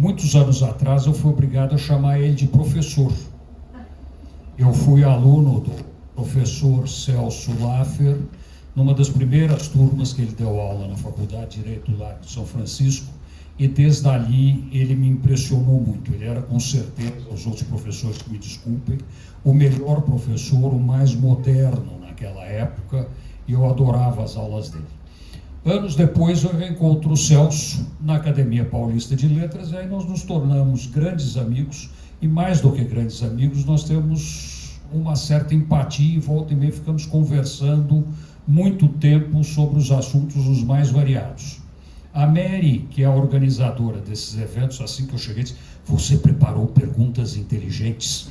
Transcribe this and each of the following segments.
Muitos anos atrás eu fui obrigado a chamar ele de professor. Eu fui aluno do professor Celso Laffer, numa das primeiras turmas que ele deu aula na Faculdade de Direito lá de São Francisco, e desde ali ele me impressionou muito. Ele era, com certeza, os outros professores que me desculpem, o melhor professor, o mais moderno naquela época, e eu adorava as aulas dele. Anos depois eu reencontro o Celso na Academia Paulista de Letras, e aí nós nos tornamos grandes amigos, e mais do que grandes amigos, nós temos uma certa empatia, e volta e meia ficamos conversando muito tempo sobre os assuntos os mais variados. A Mary, que é a organizadora desses eventos, assim que eu cheguei, disse: você preparou perguntas inteligentes?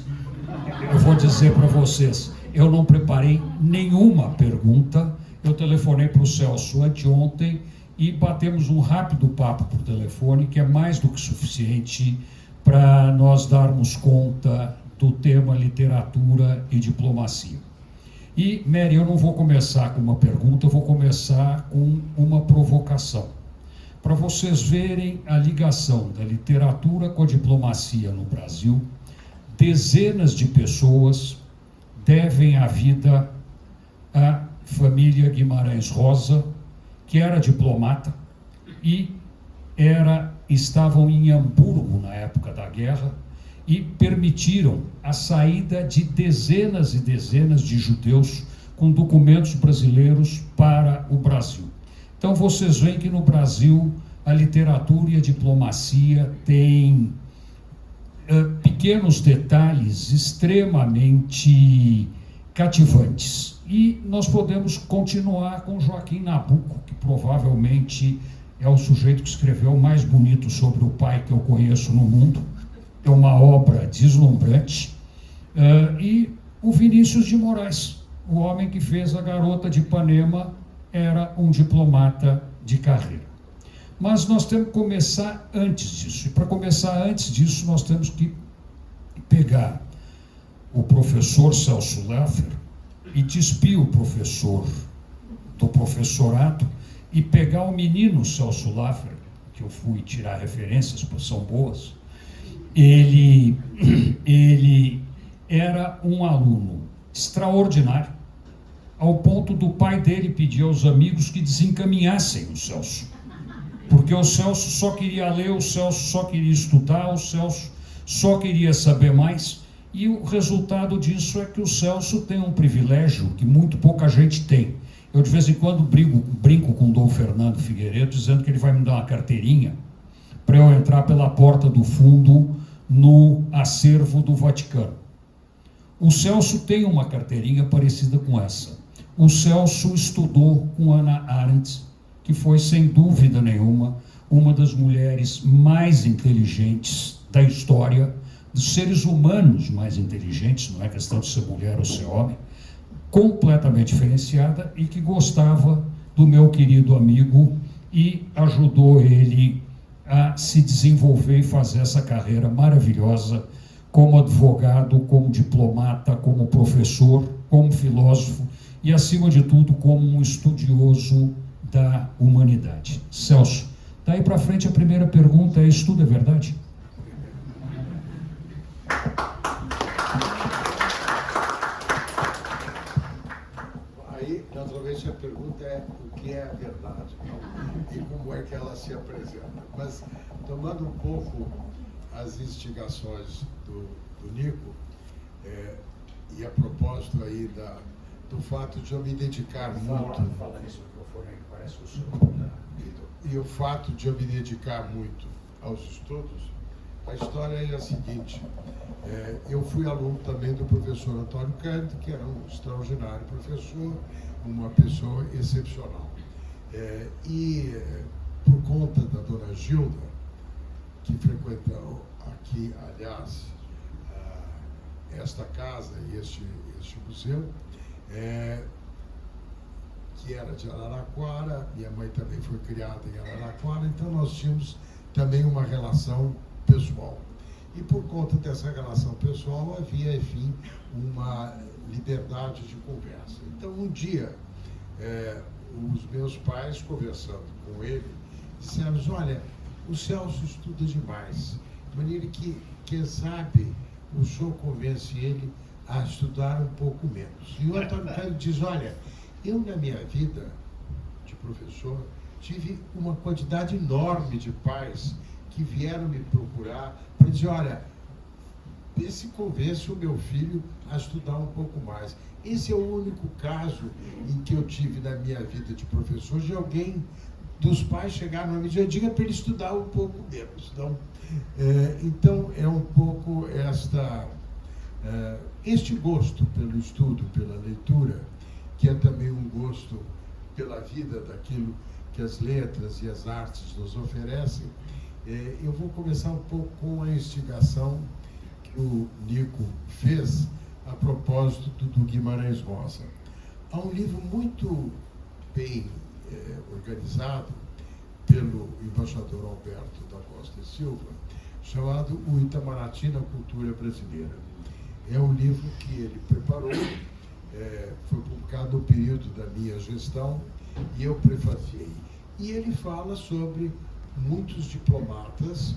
Eu vou dizer para vocês, eu não preparei nenhuma pergunta. Eu telefonei para o Celso anteontem e batemos um rápido papo por telefone, que é mais do que suficiente para nós darmos conta do tema literatura e diplomacia. E, Mary, eu não vou começar com uma pergunta, eu vou começar com uma provocação, para vocês verem a ligação da literatura com a diplomacia no Brasil. Dezenas de pessoas devem a vida à família Guimarães Rosa, que era diplomata e estavam em Hamburgo na época da guerra e permitiram a saída de dezenas e dezenas de judeus com documentos brasileiros para o Brasil. Então vocês veem que no Brasil a literatura e a diplomacia têm pequenos detalhes extremamente cativantes. E nós podemos continuar com Joaquim Nabuco, que provavelmente é o sujeito que escreveu o mais bonito sobre o pai que eu conheço no mundo. É uma obra deslumbrante. E o Vinícius de Moraes, o homem que fez A Garota de Ipanema, era um diplomata de carreira. Mas nós temos que começar antes disso. E para começar antes disso, nós temos que pegar o professor Celso Laffer e despir o professor do professorado e pegar o menino Celso Laffer, que eu fui tirar referências, porque são boas. Ele era um aluno extraordinário, ao ponto do pai dele pedir aos amigos que desencaminhassem o Celso, porque o Celso só queria ler, o Celso só queria estudar, o Celso só queria saber mais. E o resultado disso é que o Celso tem um privilégio que muito pouca gente tem. Eu, de vez em quando, brinco com o Dom Fernando Figueiredo, dizendo que ele vai me dar uma carteirinha para eu entrar pela porta do fundo no acervo do Vaticano. O Celso tem uma carteirinha parecida com essa. O Celso estudou com Hannah Arendt, que foi, sem dúvida nenhuma, uma das mulheres mais inteligentes da história, dos seres humanos mais inteligentes, não é questão de ser mulher ou ser homem, completamente diferenciada, e que gostava do meu querido amigo e ajudou ele a se desenvolver e fazer essa carreira maravilhosa como advogado, como diplomata, como professor, como filósofo e, acima de tudo, como um estudioso da humanidade. Celso, daí para frente a primeira pergunta é: isso tudo é verdade? Aí, naturalmente, a pergunta é o que é a verdade e como é que ela se apresenta. Mas, tomando um pouco as instigações do Nico, e a propósito aí do fato de eu me dedicar muito... Fala nesse microfone aí, que parece o seu. E o fato de eu me dedicar muito aos estudos, a história é a seguinte: eu fui aluno também do professor Antônio Cândido, que era um extraordinário professor, uma pessoa excepcional. Por conta da dona Gilda, que frequentou aqui, aliás, esta casa e este museu, que era de Araraquara, minha mãe também foi criada em Araraquara, então nós tínhamos também uma relação pessoal. E por conta dessa relação pessoal havia, enfim, uma liberdade de conversa. Então, um dia, os meus pais, conversando com ele, disseram: olha, o Celso estuda demais, de maneira que, quem sabe, o senhor convence ele a estudar um pouco menos. E o Antônio Cândido diz, olha, eu na minha vida de professor tive uma quantidade enorme de pais que vieram me procurar para dizer, olha, vê se convence o meu filho a estudar um pouco mais. Esse é o único caso em que eu tive na minha vida de professor, de alguém, dos pais chegaram a me dizer, diga para ele estudar um pouco menos. Então, é um pouco este gosto pelo estudo, pela leitura, que é também um gosto pela vida, daquilo que as letras e as artes nos oferecem. Eu vou começar um pouco com a instigação que o Nico fez a propósito do Guimarães Rosa. Há um livro muito bem organizado pelo embaixador Alberto da Costa e Silva, chamado O Itamaraty na Cultura Brasileira. É um livro que ele preparou, foi publicado no período da minha gestão, e eu prefaciei. E ele fala sobre muitos diplomatas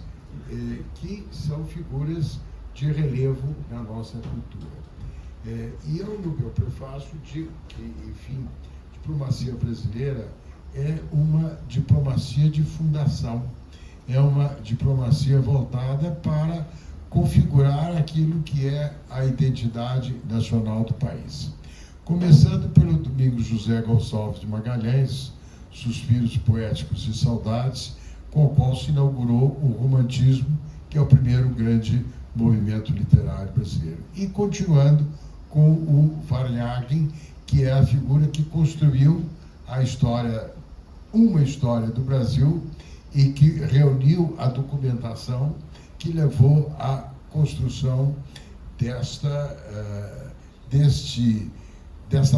que são figuras de relevo na nossa cultura. E eu, no meu prefácio, digo que, enfim, diplomacia brasileira é uma diplomacia de fundação, é uma diplomacia voltada para configurar aquilo que é a identidade nacional do país. Começando pelo Domingos José Gonçalves de Magalhães, Suspiros Poéticos e Saudades, com o qual se inaugurou o romantismo, que é o primeiro grande movimento literário brasileiro. E continuando com o Varnhagen, que é a figura que construiu a história, uma história do Brasil, e que reuniu a documentação que levou à construção dessa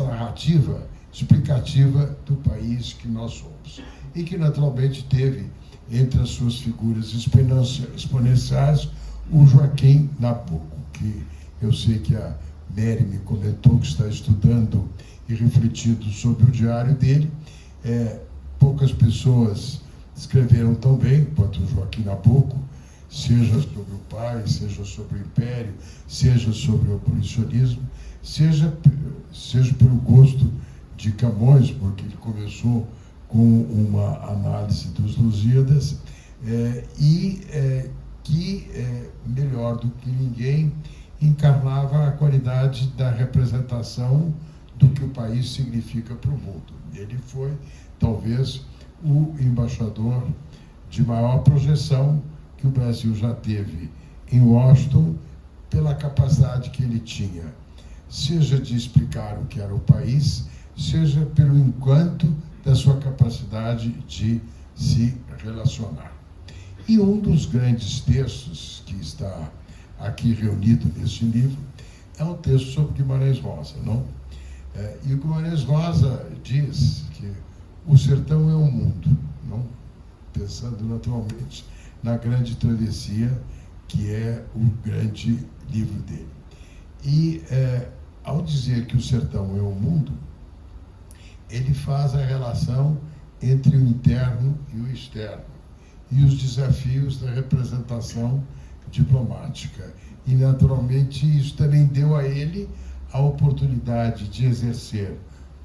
narrativa explicativa do país que nós somos. E que, naturalmente, teve entre as suas figuras exponenciais o Joaquim Nabuco, que eu sei que a Mary me comentou que está estudando e refletindo sobre o diário dele. Poucas pessoas escreveram tão bem quanto o Joaquim Nabuco, seja sobre o pai, seja sobre o Império, seja sobre o abolicionismo, seja pelo gosto de Camões, porque ele começou com uma análise dos Lusíadas, que, melhor do que ninguém, encarnava a qualidade da representação do que o país significa para o mundo. Ele foi, talvez, o embaixador de maior projeção que o Brasil já teve em Washington, pela capacidade que ele tinha, seja de explicar o que era o país, seja pelo encanto da sua capacidade de se relacionar. E um dos grandes textos que está aqui reunido nesse livro é um texto sobre Guimarães Rosa, não? E o Guimarães Rosa diz que o sertão é o mundo, não? Pensando naturalmente na grande travessia, que é o grande livro dele. E, ao dizer que o sertão é o mundo, ele faz a relação entre o interno e o externo, e os desafios da representação diplomática. E, naturalmente, isso também deu a ele a oportunidade de exercer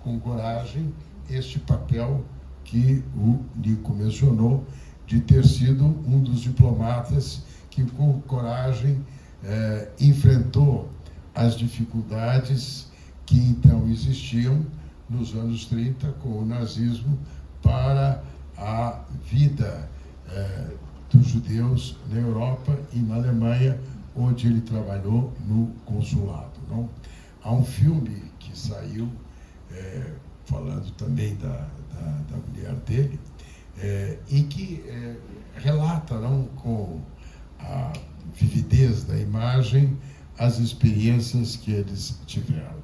com coragem este papel que o Nico mencionou, de ter sido um dos diplomatas que, com coragem, enfrentou as dificuldades que então existiam nos anos 30 com o nazismo para a vida dos judeus na Europa e na Alemanha, onde ele trabalhou no consulado. Não? Há um filme que saiu, falando também da mulher dele, e que relata, não, com a vividez da imagem, as experiências que eles tiveram.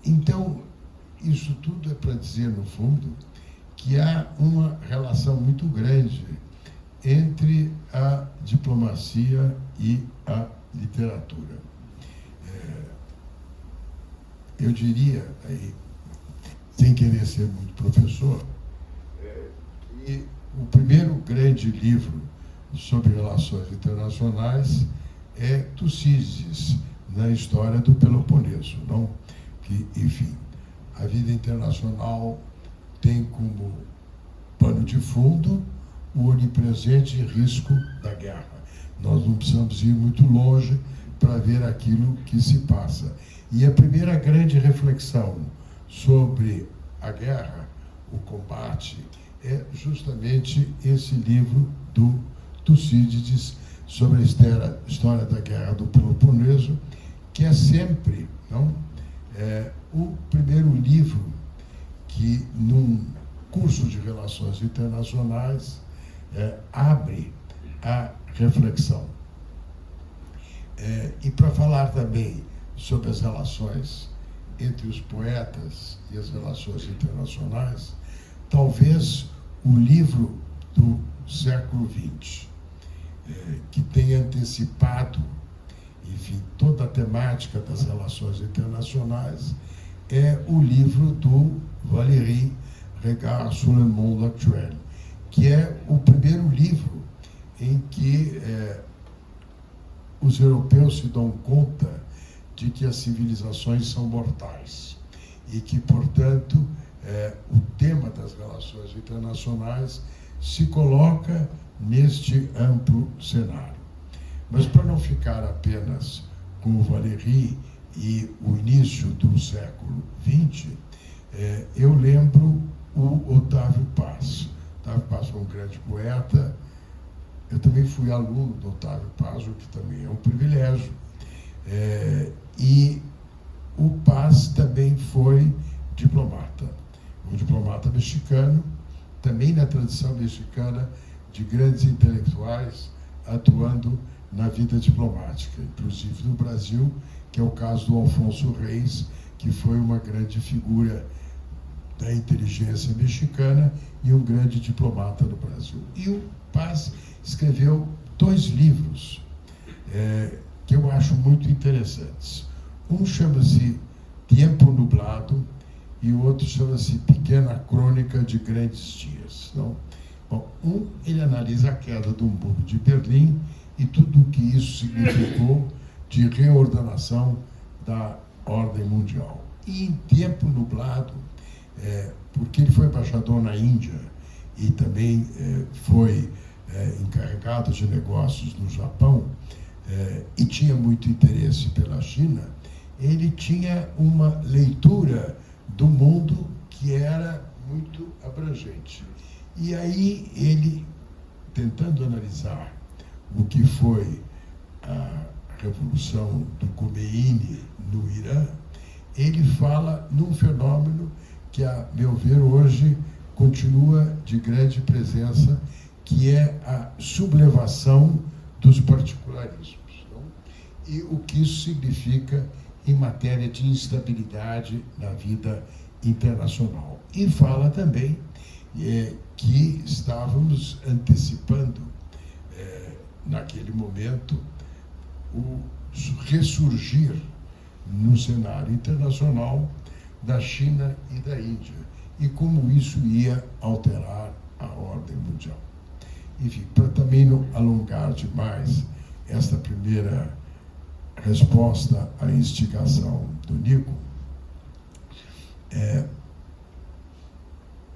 Então, isso tudo é para dizer, no fundo, que há uma relação muito grande entre a diplomacia e a literatura. Eu diria, aí, sem querer ser muito professor, que O primeiro grande livro sobre relações internacionais é Tucídides, na história do Peloponeso, não? Que, enfim, a vida internacional tem como pano de fundo o onipresente risco da guerra. Nós não precisamos ir muito longe para ver aquilo que se passa. E a primeira grande reflexão sobre a guerra, o combate, é justamente esse livro do Tucídides sobre a história da Guerra do Peloponeso, que é sempre, não, o primeiro livro que, num curso de relações internacionais, abre a reflexão. E para falar também sobre as relações entre os poetas e as relações internacionais, talvez o livro do século XX, que tenha antecipado, enfim, toda a temática das relações internacionais, é o livro do Valéry Regard sur le monde actuel, que é o primeiro livro em que os europeus se dão conta de que as civilizações são mortais e que, portanto, o tema das relações internacionais se coloca neste amplo cenário. Mas, para não ficar apenas com o Valéry e o início do século XX, eu lembro o Otávio Paz. Otávio Paz foi um grande poeta. Eu também fui aluno do Otávio Paz, o que também é um privilégio. E o Paz também foi diplomata. Um diplomata mexicano, também na tradição mexicana de grandes intelectuais atuando na vida diplomática, inclusive no Brasil, que é o caso do Alfonso Reis, que foi uma grande figura da inteligência mexicana e um grande diplomata no Brasil. E o Paz escreveu 2 livros que eu acho muito interessantes. Um chama-se Tempo Nublado e o outro chama-se Pequena Crônica de Grandes Dias. Então, bom, ele analisa a queda do Muro de Berlim e tudo o que isso significou de reordenação da ordem mundial. E em Tempo Nublado, porque ele foi embaixador na Índia e também foi encarregado de negócios no Japão, e tinha muito interesse pela China, ele tinha uma leitura do mundo que era muito abrangente. E aí ele, tentando analisar o que foi a revolução do Khomeini no Irã, ele fala num fenômeno que, a meu ver, hoje continua de grande presença, que é a sublevação dos particularismos. Não? E o que isso significa em matéria de instabilidade na vida internacional. E fala também que estávamos antecipando, naquele momento, o ressurgir no cenário internacional da China e da Índia, e como isso ia alterar a ordem mundial. Enfim, para também não alongar demais esta primeira resposta à instigação do Nico,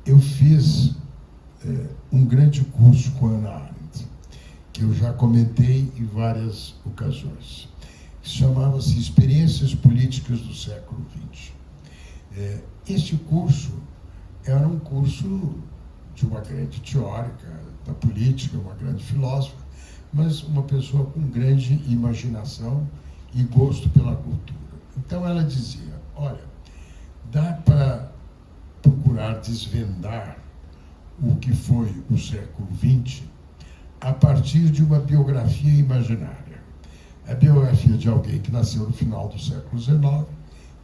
eu fiz um grande curso com a Hannah Arendt, que eu já comentei em várias ocasiões, que chamava-se Experiências Políticas do Século XX. Este curso era um curso de uma grande teórica da política, uma grande filósofa, mas uma pessoa com grande imaginação e gosto pela cultura. Então ela dizia, olha, dá para procurar desvendar o que foi o século XX a partir de uma biografia imaginária. A biografia de alguém que nasceu no final do século XIX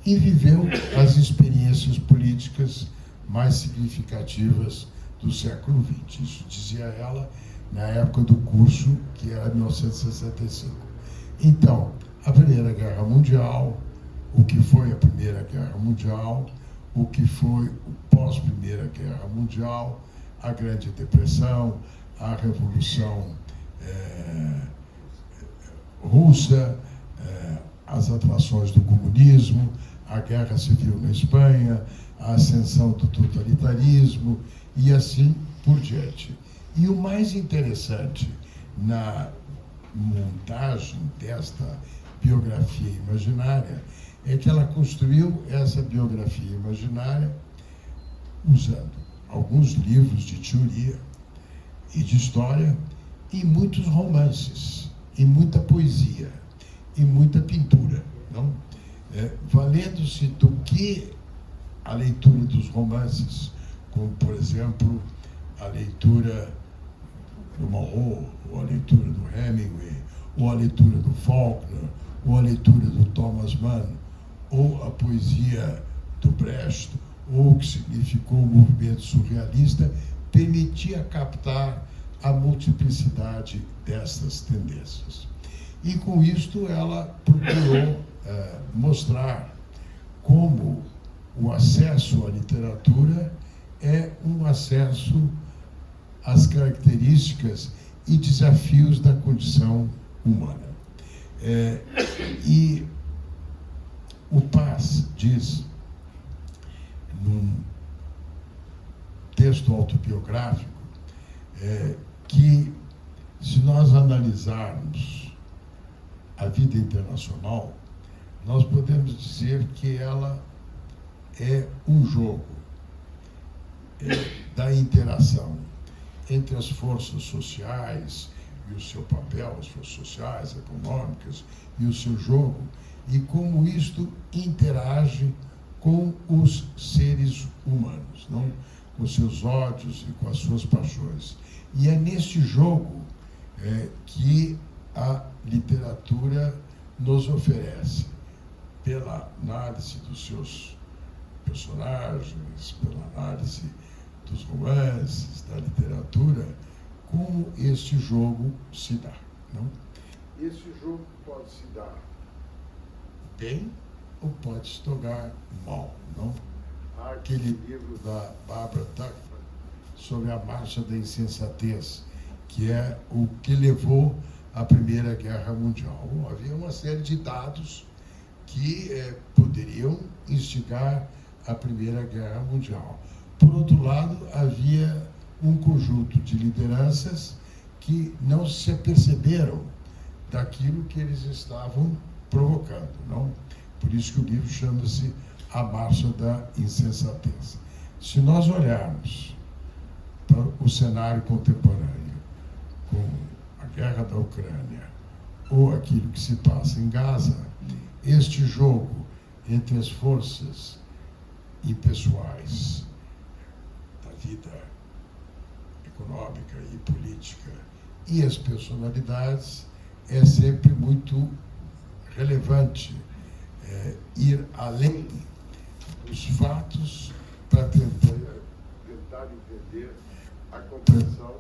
e viveu as experiências políticas mais significativas do século XX. Isso dizia ela na época do curso, que era 1965. Então, a Primeira Guerra Mundial, o que foi a Primeira Guerra Mundial, o que foi o pós-Primeira Guerra Mundial, a Grande Depressão, a Revolução Russa, as atrações do comunismo, a Guerra Civil na Espanha, a ascensão do totalitarismo e assim por diante. E o mais interessante na montagem desta biografia imaginária é que ela construiu essa biografia imaginária usando alguns livros de teoria e de história e muitos romances, e muita poesia, e muita pintura, não? Valendo-se do que a leitura dos romances, como, por exemplo, a leitura do Monroe, ou a leitura do Hemingway, ou a leitura do Faulkner, ou a leitura do Thomas Mann, ou a poesia do Brecht, ou o que significou o movimento surrealista, permitia captar a multiplicidade dessas tendências. E com isto ela procurou mostrar como o acesso à literatura é um acesso às características e desafios da condição humana. E o Paz diz, num texto autobiográfico, que se nós analisarmos a vida internacional, nós podemos dizer que ela é um jogo da interação entre as forças sociais e o seu papel, as forças sociais, econômicas e o seu jogo, e como isto interage com os seres humanos, não? Com seus ódios e com as suas paixões. E é neste jogo que a literatura nos oferece, pela análise dos seus personagens, pela análise dos romances, da literatura, como este jogo se dá, não? Esse jogo pode se dar bem ou pode se tornar mal, não? Há aquele livro da Barbara Tuchman sobre a marcha da insensatez, que é o que levou à Primeira Guerra Mundial. Havia uma série de dados que poderiam instigar a Primeira Guerra Mundial. Por outro lado, havia um conjunto de lideranças que não se aperceberam daquilo que eles estavam provocando, não? Por isso que o livro chama-se A Marcha da Insensatez. Se nós olharmos para o cenário contemporâneo, com a guerra da Ucrânia, ou aquilo que se passa em Gaza, este jogo entre as forças impessoais da vida econômica e política e as personalidades é sempre muito relevante, ir além dos fatos para tentar entender a compreensão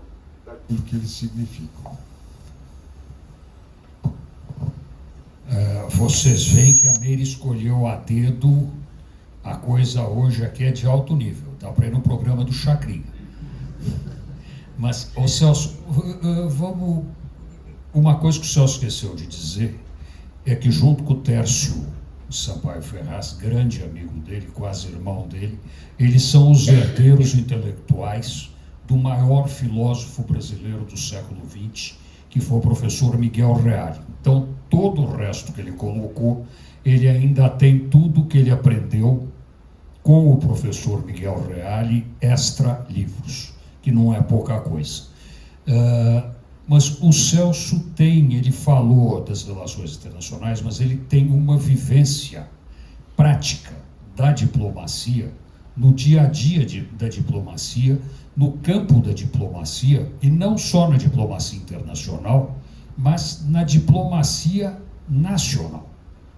daquilo que eles significam. Vocês veem que a Meire escolheu a dedo a coisa hoje aqui é de alto nível. Dá para ir no programa do Chacrinha. Mas, ô Celso, vamos... Uma coisa que o Celso esqueceu de dizer é que junto com o Tércio Sampaio Ferraz, grande amigo dele, quase irmão dele, eles são os herdeiros intelectuais do maior filósofo brasileiro do século XX, que foi o professor Miguel Reale. Então, todo o resto que ele colocou, ele ainda tem tudo que ele aprendeu com o professor Miguel Reale, extra livros, que não é pouca coisa. Mas o Celso ele falou das relações internacionais, mas ele tem uma vivência prática da diplomacia, no dia a dia da diplomacia, no campo da diplomacia, e não só na diplomacia internacional, mas na diplomacia nacional.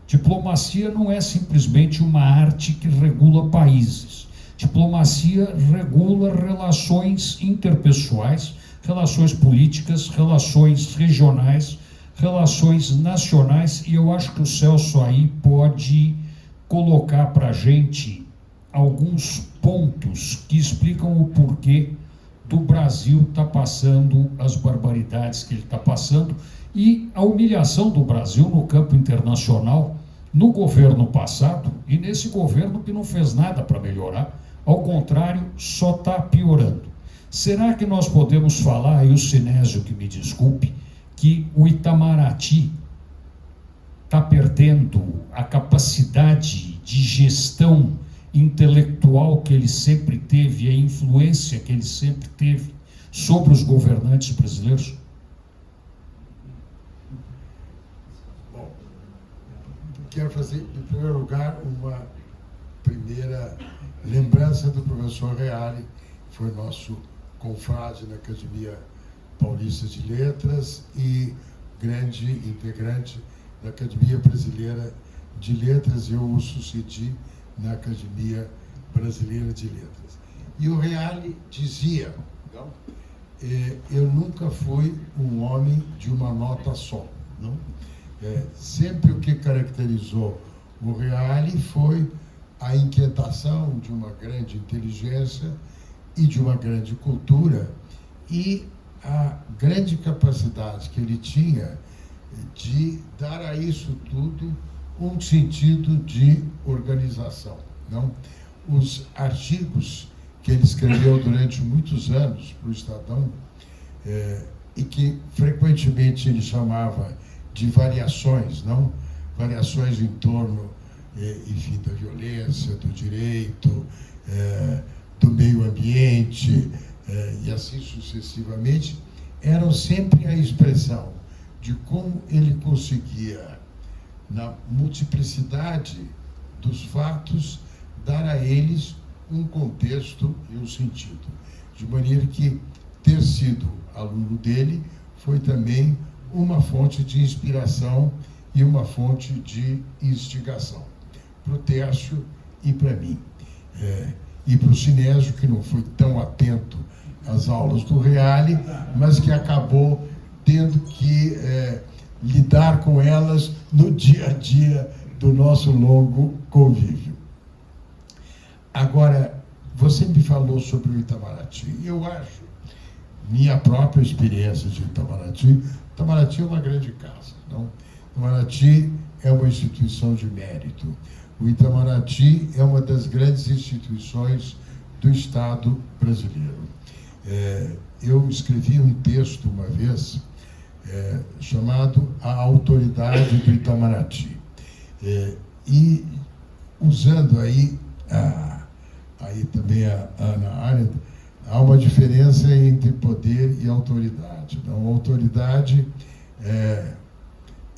Diplomacia não é simplesmente uma arte que regula países. Diplomacia regula relações interpessoais, relações políticas, relações regionais, relações nacionais, e eu acho que o Celso aí pode colocar para a gente alguns pontos que explicam o porquê do Brasil está passando as barbaridades que ele está passando e a humilhação do Brasil no campo internacional, no governo passado e nesse governo que não fez nada para melhorar, ao contrário, só está piorando. Será que nós podemos falar, e o Sinésio que me desculpe, que o Itamaraty está perdendo a capacidade de gestão intelectual que ele sempre teve, a influência que ele sempre teve sobre os governantes brasileiros? Bom, quero fazer, em primeiro lugar, uma primeira lembrança do professor Reale, que foi nosso confrade na Academia Paulista de Letras e grande integrante da Academia Brasileira de Letras. Eu o sucedi na Academia Brasileira de Letras. E o Reale dizia, não? Eu nunca fui um homem de uma nota só. Não? Sempre o que caracterizou o Reale foi a inquietação de uma grande inteligência e de uma grande cultura e a grande capacidade que ele tinha de dar a isso tudo um sentido de organização. Não? Os artigos que ele escreveu durante muitos anos para o Estadão, e que frequentemente ele chamava de variações, não? Variações em torno, enfim, da violência, do direito, do meio ambiente, e assim sucessivamente, eram sempre a expressão de como ele conseguia, na multiplicidade dos fatos, dar a eles um contexto e um sentido. De maneira que ter sido aluno dele foi também uma fonte de inspiração e uma fonte de instigação para o Tércio e para mim. E para o Sinésio, que não foi tão atento às aulas do Reale, mas que acabou tendo que lidar com elas no dia a dia do nosso longo convívio. Agora, você me falou sobre o Itamaraty. Eu acho, minha própria experiência de Itamaraty, Itamaraty é uma grande casa, não? Itamaraty é uma instituição de mérito. O Itamaraty é uma das grandes instituições do Estado brasileiro. Eu escrevi um texto uma vez chamado A Autoridade do Itamaraty. E usando aí também a Hannah Arendt, há uma diferença entre poder e autoridade. Então, a autoridade é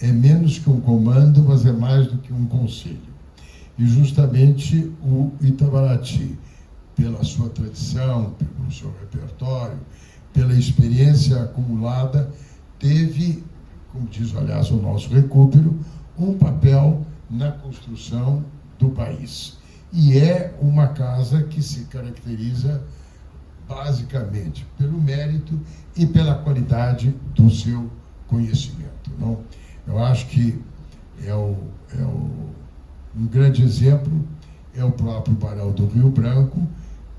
menos que um comando, mas é mais do que um conselho. E justamente o Itamaraty, pela sua tradição, pelo seu repertório, pela experiência acumulada, teve, como diz, aliás, o nosso recupero, um papel na construção do país. E é uma casa que se caracteriza basicamente pelo mérito e pela qualidade do seu conhecimento. Não? Eu acho que um grande exemplo é o próprio Barão do Rio Branco,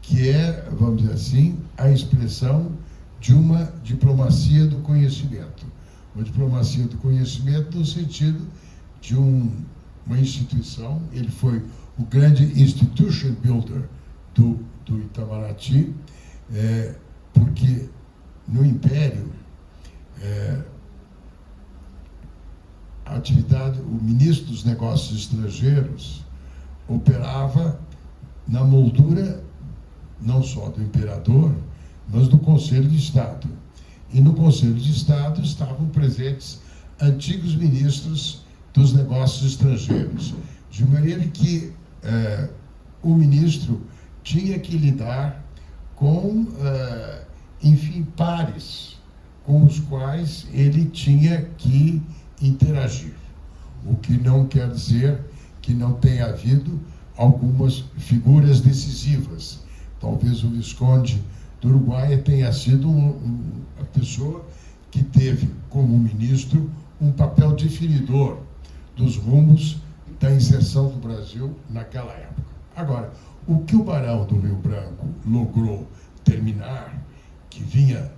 que é, vamos dizer assim, a expressão de uma diplomacia do conhecimento. Uma diplomacia do conhecimento no sentido de uma instituição. Ele foi o grande institution builder do Itamaraty, porque no Império, a atividade, o ministro dos Negócios Estrangeiros operava na moldura não só do imperador, mas do Conselho de Estado. E no Conselho de Estado estavam presentes antigos ministros dos Negócios Estrangeiros, de maneira que o ministro tinha que lidar com, enfim, pares com os quais ele tinha que interagir. O que não quer dizer que não tenha havido algumas figuras decisivas. Talvez o Visconde do Uruguai tenha sido a pessoa que teve, como ministro, um papel definidor dos rumos da inserção do Brasil naquela época. Agora, o que o Barão do Rio Branco logrou terminar que vinha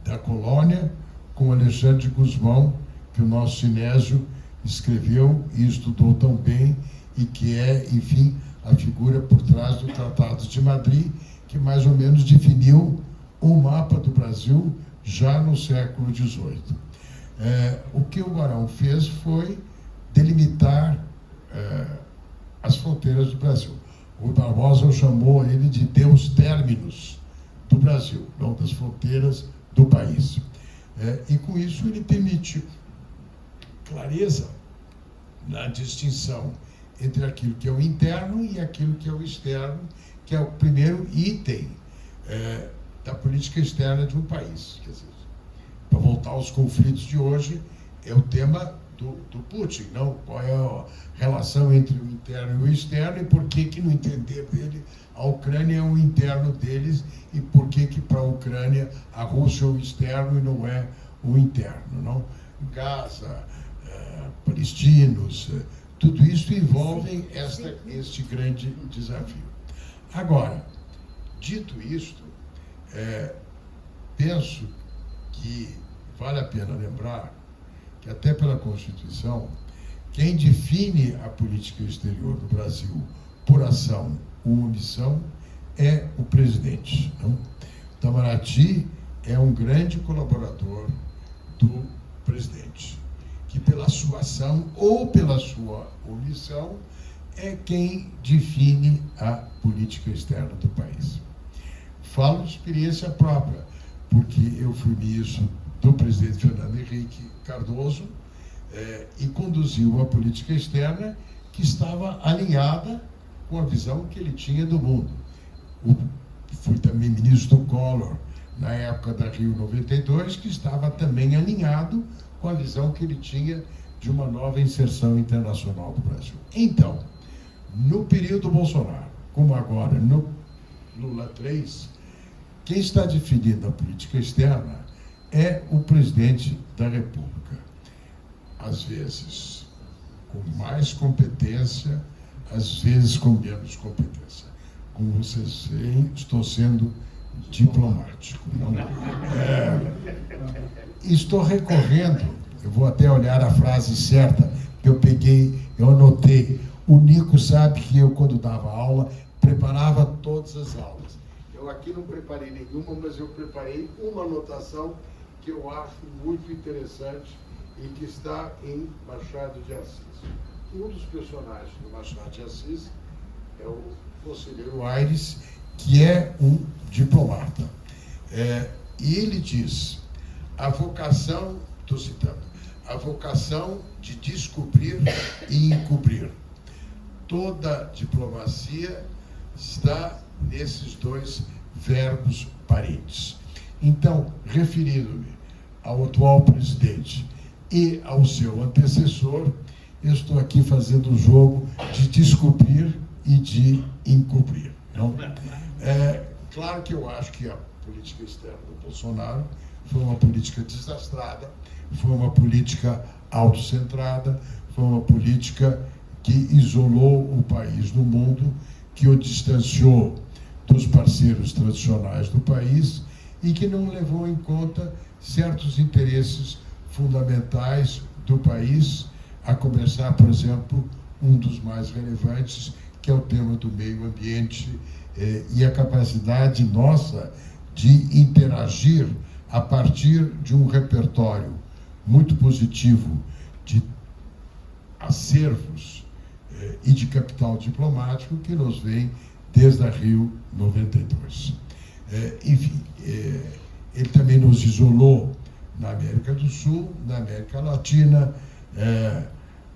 da colônia, com Alexandre de Gusmão, que o nosso Sinésio escreveu e estudou tão bem, e que é, enfim, a figura por trás do Tratado de Madrid, que mais ou menos definiu o mapa do Brasil já no século XVIII. O que o Barão fez foi delimitar as fronteiras do Brasil. O Barbosa chamou ele de Deus Terminus do Brasil, não das fronteiras do país. E com isso ele permitiu clareza na distinção entre aquilo que é o interno e aquilo que é o externo, que é o primeiro item da política externa de um país. Quer dizer, para voltar aos conflitos de hoje, é o tema do Putin, não? Qual é a relação entre o interno e o externo, e por que no entender dele, a Ucrânia é o interno deles, e por que para a Ucrânia a Rússia é o externo e não é o interno, não? Gaza, palestinos, tudo isso envolve este grande desafio. Agora, dito isto, penso que vale a pena lembrar que, até pela Constituição, quem define a política exterior do Brasil por ação ou omissão é o presidente, não? Itamaraty é um grande colaborador do presidente, que pela sua ação ou pela sua omissão é quem define a política externa do país. Falo de experiência própria, porque eu fui ministro do presidente Fernando Henrique Cardoso e conduziu a política externa que estava alinhada com a visão que ele tinha do mundo. Fui também ministro do Collor, na época da Rio 92, que estava também alinhado com a visão que ele tinha de uma nova inserção internacional do Brasil. Então, no período Bolsonaro, como agora no Lula 3, quem está definindo a política externa é o presidente da República. Às vezes com mais competência, às vezes com menos competência. Como vocês veem, estou sendo diplomático. Não? Estou recorrendo, eu vou até olhar a frase certa, que eu anotei. O Nico sabe que eu, quando dava aula, preparava todas as aulas. Eu aqui não preparei nenhuma, mas eu preparei uma anotação que eu acho muito interessante e que está em Machado de Assis. Um dos personagens do Machado de Assis é o Conselheiro Aires, que é um diplomata. E ele diz, a vocação, estou citando, a vocação de descobrir e encobrir. Toda diplomacia está nesses dois verbos parentes. Então, referindo-me ao atual presidente e ao seu antecessor, eu estou aqui fazendo o jogo de descobrir e de encobrir. Não? Claro que eu acho que a política externa do Bolsonaro foi uma política desastrada, foi uma política autocentrada, foi uma política que isolou o país do mundo, que o distanciou dos parceiros tradicionais do país e que não levou em conta certos interesses fundamentais do país, a começar, por exemplo, um dos mais relevantes, que é o tema do meio ambiente e a capacidade nossa de interagir a partir de um repertório muito positivo de acervos e de capital diplomático que nos vem desde a Rio 92. Enfim, ele também nos isolou na América do Sul, na América Latina.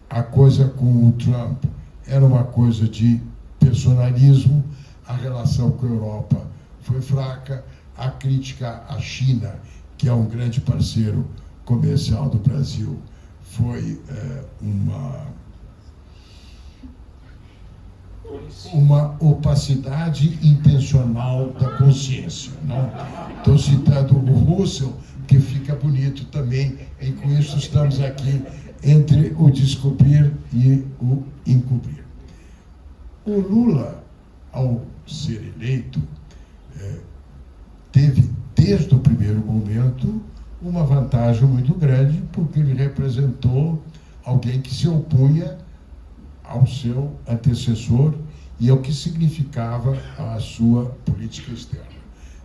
A coisa com o Trump era uma coisa de personalismo, a relação com a Europa foi fraca, a crítica à China, que é um grande parceiro comercial do Brasil, foi uma opacidade intencional da consciência. Não? Estou citando o Russell, que fica bonito também, e com isso estamos aqui entre o descobrir e o encobrir. O Lula, ao ser eleito, teve desde o primeiro momento, uma vantagem muito grande, porque ele representou alguém que se opunha ao seu antecessor e ao que significava a sua política externa.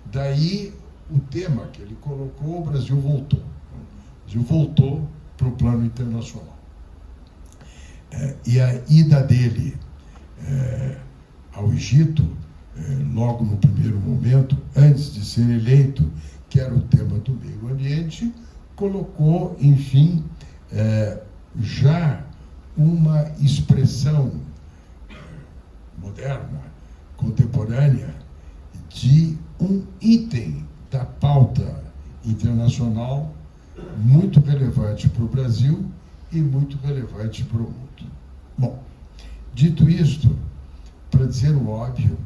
Daí, o tema que ele colocou, o Brasil voltou. O Brasil voltou para o plano internacional. E a ida dele ao Egito, logo no primeiro momento, antes de ser eleito, que era o tema do meio ambiente, colocou, enfim, já uma expressão moderna, contemporânea, de um item da pauta internacional muito relevante para o Brasil e muito relevante para o mundo. Bom, dito isto, para dizer o óbvio,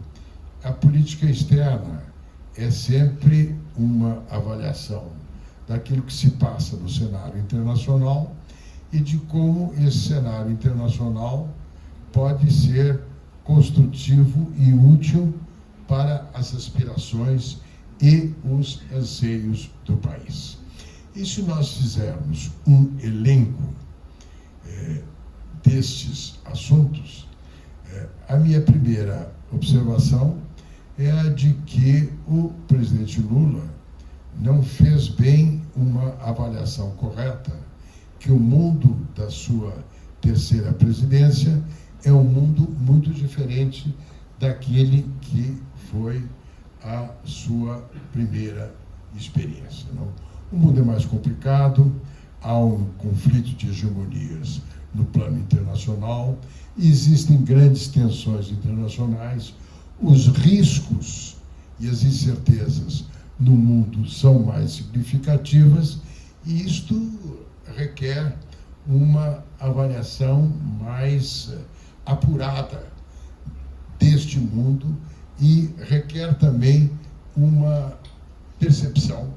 a política externa é sempre uma avaliação daquilo que se passa no cenário internacional e de como esse cenário internacional pode ser construtivo e útil para as aspirações e os anseios do país. E se nós fizermos um elenco destes assuntos, a minha primeira observação é a de que o presidente Lula não fez bem uma avaliação correta, que o mundo da sua terceira presidência é um mundo muito diferente daquele que foi a sua primeira experiência. Não? O mundo é mais complicado, há um conflito de hegemonias no plano internacional, existem grandes tensões internacionais, os riscos e as incertezas no mundo são mais significativas e isto requer uma avaliação mais apurada deste mundo e requer também uma percepção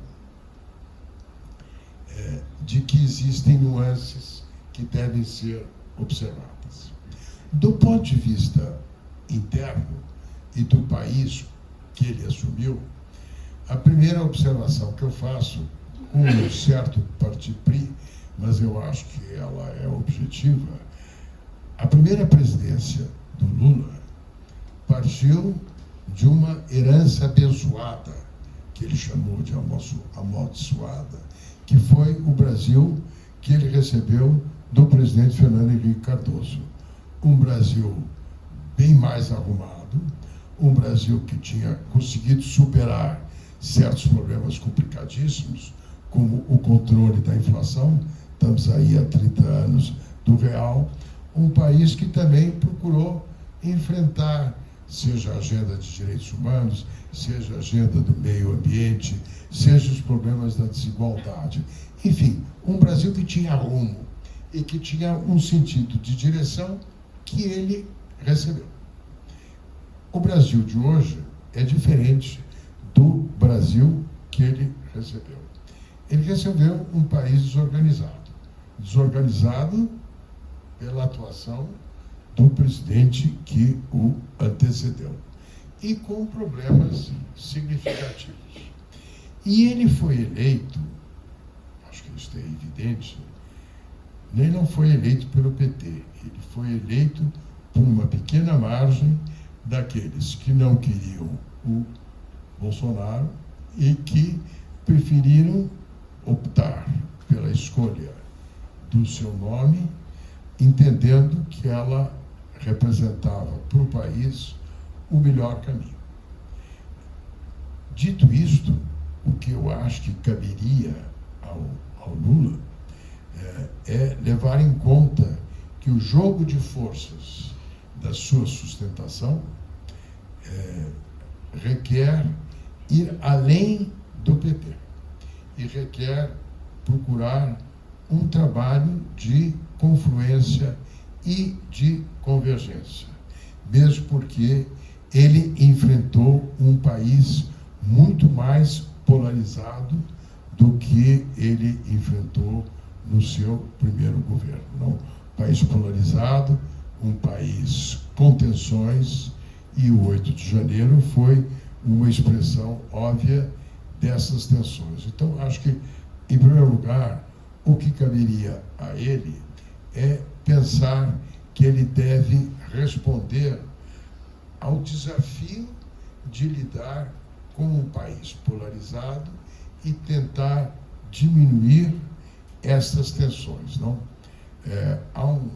de que existem nuances que devem ser observadas. Do ponto de vista interno e do país que ele assumiu, a primeira observação que eu faço, com um certo parti-pris, mas eu acho que ela é objetiva, a primeira presidência do Lula partiu de uma herança abençoada, que ele chamou de amaldiçoada, que foi o Brasil que ele recebeu do presidente Fernando Henrique Cardoso. Um Brasil bem mais arrumado, um Brasil que tinha conseguido superar certos problemas complicadíssimos, como o controle da inflação, estamos aí há 30 anos do real, um país que também procurou enfrentar, seja a agenda de direitos humanos, seja a agenda do meio ambiente, seja os problemas da desigualdade. Enfim, um Brasil que tinha rumo e que tinha um sentido de direção que ele recebeu. O Brasil de hoje é diferente do Brasil que ele recebeu. Ele recebeu um país desorganizado. Desorganizado pela atuação do presidente que o antecedeu. E com problemas significativos. E ele foi eleito, acho que isso é evidente, ele não foi eleito pelo PT, ele foi eleito por uma pequena margem daqueles que não queriam o Bolsonaro e que preferiram optar pela escolha do seu nome, entendendo que ela representava para o país o melhor caminho. Dito isto, o que eu acho que caberia ao Lula é levar em conta que o jogo de forças da sua sustentação requer ir além do PT e requer procurar um trabalho de confluência e de convergência, mesmo porque ele enfrentou um país muito mais polarizado do que ele enfrentou no seu primeiro governo. Não? Um país polarizado, um país com tensões, e o 8 de janeiro foi uma expressão óbvia dessas tensões. Então, acho que, em primeiro lugar, o que caberia a ele é pensar que ele deve responder ao desafio de lidar com um país polarizado e tentar diminuir essas tensões. Não? Há um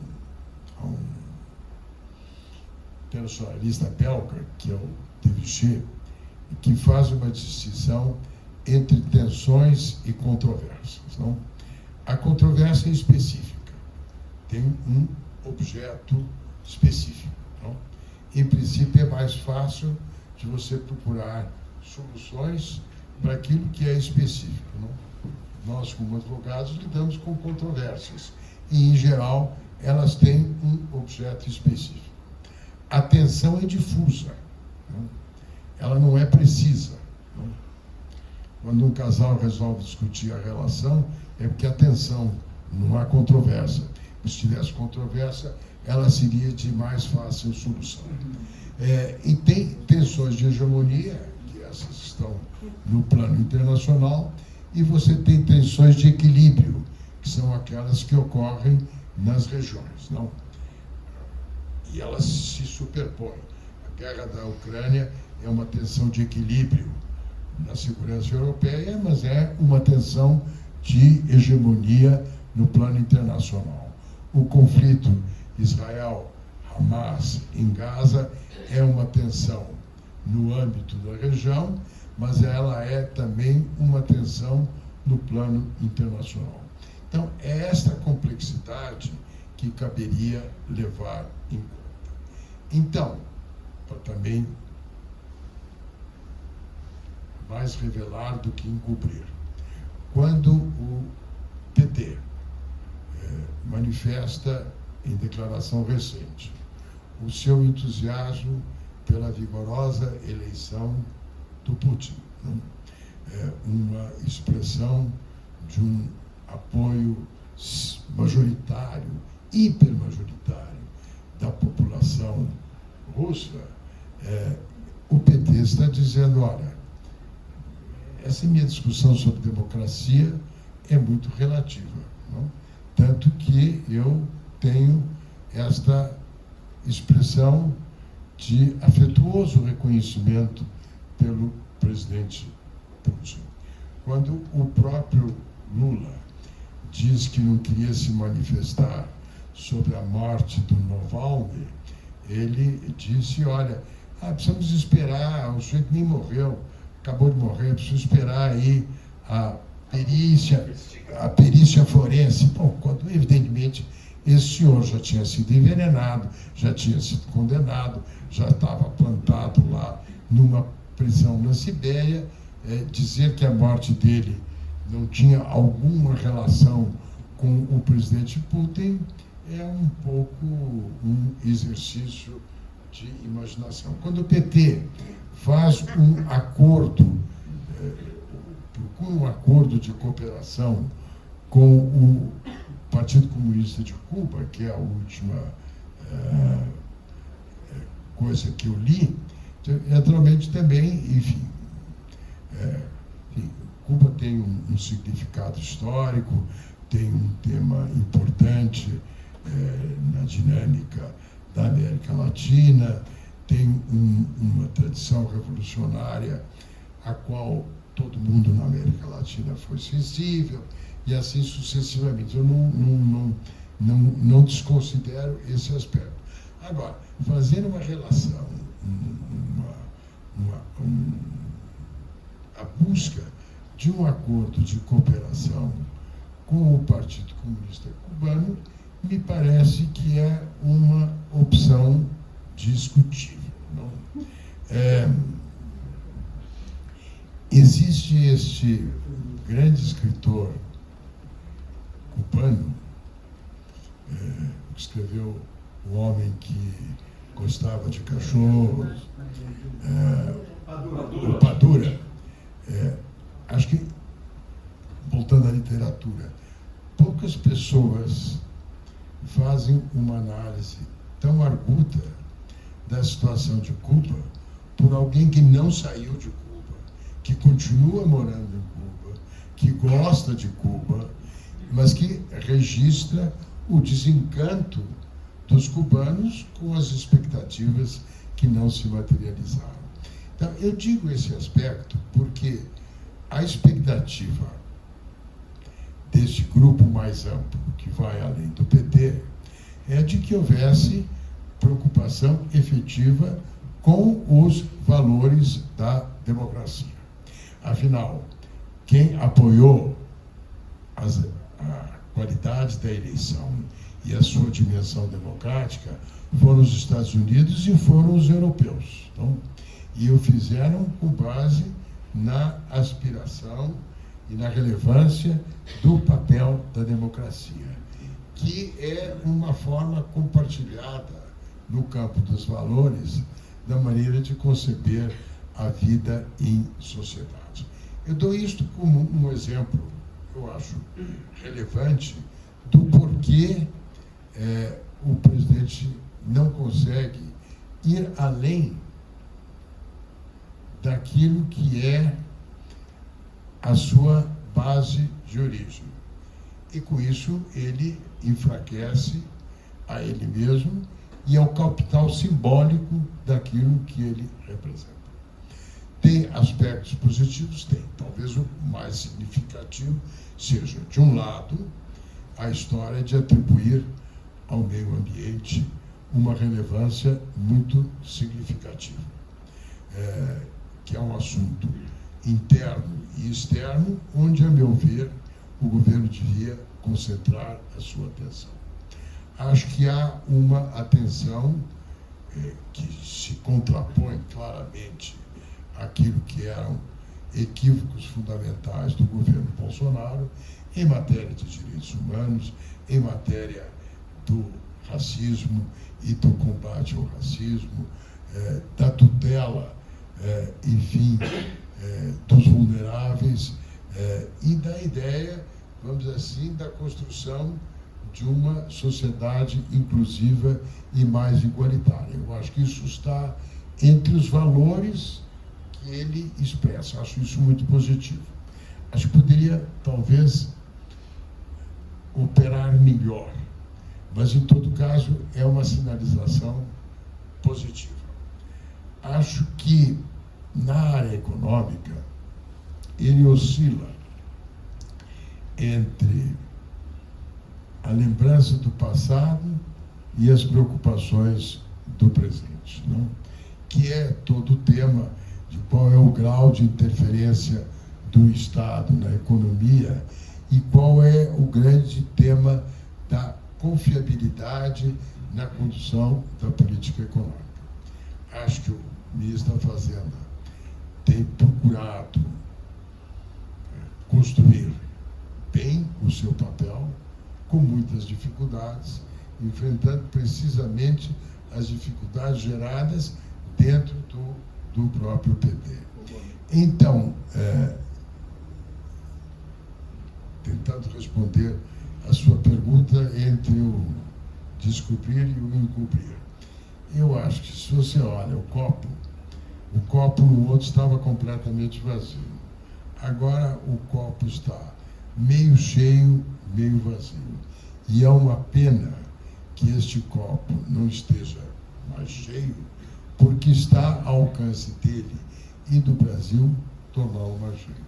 internacionalista belga, que é o Deviché, que faz uma distinção entre tensões e controvérsias. Não? A controvérsia é específica, tem um objeto específico. Não? Em princípio, é mais fácil de você procurar soluções para aquilo que é específico. Não? Nós, como advogados, lidamos com controvérsias e, em geral, elas têm um objeto específico. A tensão é difusa, não? Ela não é precisa. Não? Quando um casal resolve discutir a relação, é porque a tensão, não há controvérsia. Se tivesse controvérsia, ela seria de mais fácil solução. E tem tensões de hegemonia, que essas estão no plano internacional, e você tem tensões de equilíbrio, que são aquelas que ocorrem nas regiões. Não? E elas se superpõem. A guerra da Ucrânia é uma tensão de equilíbrio na segurança europeia, mas é uma tensão de hegemonia no plano internacional. O conflito Israel-Hamas em Gaza é uma tensão no âmbito da região, mas ela é também uma tensão no plano internacional. Então, é esta complexidade que caberia levar em conta. Então, para também mais revelar do que encobrir, quando o PT manifesta em declaração recente o seu entusiasmo pela vigorosa eleição do Putin, não? Uma expressão de um apoio majoritário, hipermajoritário da população russa, o PT está dizendo, olha, essa minha discussão sobre democracia é muito relativa, não? Tanto que eu tenho esta expressão de afetuoso reconhecimento pelo presidente Putin. Quando o próprio Lula diz que não queria se manifestar sobre a morte do Navalny, ele disse, olha, precisamos esperar, o sujeito nem morreu, acabou de morrer, preciso esperar aí a perícia forense. Bom, quando evidentemente esse senhor já tinha sido envenenado, já tinha sido condenado, já estava plantado lá numa prisão na Sibéria, dizer que a morte dele não tinha alguma relação com o presidente Putin é um pouco um exercício de imaginação. Quando o PT faz um acordo, procura um acordo de cooperação com o Partido Comunista de Cuba, que é a última coisa que eu li, naturalmente também, enfim, Cuba tem um significado histórico, tem um tema importante na dinâmica da América Latina, tem uma tradição revolucionária a qual todo mundo na América Latina foi sensível, e assim sucessivamente. Eu não desconsidero esse aspecto. Agora, fazer uma relação, a busca de um acordo de cooperação com o Partido Comunista Cubano, me parece que é uma opção discutível. Não? Existe este grande escritor cubano, que escreveu O Homem que Gostava de Cachorros, o Padura. Acho que, voltando à literatura, poucas pessoas fazem uma análise tão arguta da situação de Cuba por alguém que não saiu de Cuba, que continua morando em Cuba, que gosta de Cuba, mas que registra o desencanto dos cubanos com as expectativas que não se materializaram. Então, eu digo esse aspecto porque a expectativa deste grupo mais amplo, que vai além do PT, é de que houvesse preocupação efetiva com os valores da democracia. Afinal, quem apoiou a qualidade da eleição e a sua dimensão democrática foram os Estados Unidos e foram os europeus. Então, e o fizeram com base na aspiração e na relevância do papel da democracia, que é uma forma compartilhada no campo dos valores da maneira de conceber a vida em sociedade. Eu dou isto como um exemplo, eu acho, relevante do porquê o presidente não consegue ir além daquilo que é a sua base de origem. E com isso ele enfraquece a ele mesmo e ao capital simbólico daquilo que ele representa. Tem aspectos positivos? Tem. Talvez o mais significativo seja, de um lado, a história de atribuir ao meio ambiente uma relevância muito significativa, que é um assunto interno e externo, onde, a meu ver, o governo devia concentrar a sua atenção. Acho que há uma atenção que se contrapõe claramente àquilo que eram equívocos fundamentais do governo Bolsonaro em matéria de direitos humanos, em matéria do racismo e do combate ao racismo, da tutela, enfim, dos vulneráveis e da ideia, vamos dizer assim, da construção de uma sociedade inclusiva e mais igualitária. Eu acho que isso está entre os valores que ele expressa. Acho isso muito positivo. Acho que poderia, talvez, operar melhor, mas, em todo caso, é uma sinalização positiva. Acho que, na área econômica, ele oscila entre a lembrança do passado e as preocupações do presente, não? Que é todo o tema de qual é o grau de interferência do Estado na economia e qual é o grande tema da confiabilidade na condução da política econômica. Acho que o ministro da Fazenda tem procurado construir bem o seu papel, com muitas dificuldades, enfrentando precisamente as dificuldades geradas dentro do próprio PT. Então, tentando responder a sua pergunta entre o descobrir e o encobrir. Eu acho que, se você olha o copo no outro estava completamente vazio. Agora o copo está meio cheio, meio vazio. E é uma pena que este copo não esteja mais cheio, porque está ao alcance dele e do Brasil torná-lo mais cheio.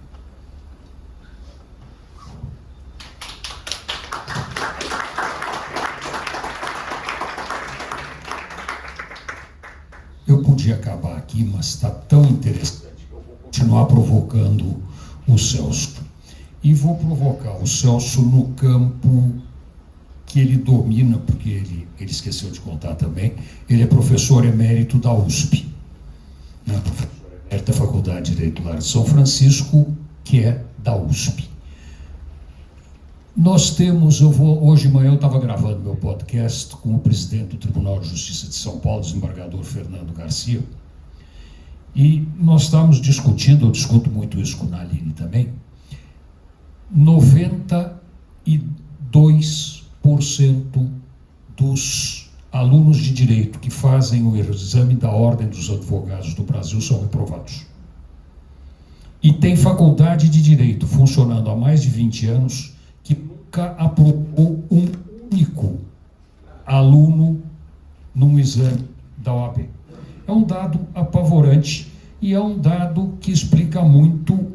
Eu podia acabar aqui, mas está tão interessante que eu vou continuar provocando o Celso. E vou provocar o Celso no campo que ele domina, porque ele esqueceu de contar também. Ele é professor emérito da USP, né? Professor emérito da Faculdade de Direito lá de São Francisco, que é da USP. Nós temos, hoje de manhã eu estava gravando meu podcast com o presidente do Tribunal de Justiça de São Paulo, desembargador Fernando Garcia, e nós estávamos discutindo, eu discuto muito isso com a Naline também, 92% dos alunos de direito que fazem o exame da Ordem dos Advogados do Brasil são reprovados. E tem faculdade de Direito funcionando há mais de 20 anos que nunca aprovou um único aluno num exame da OAB. É um dado apavorante e é um dado que explica muito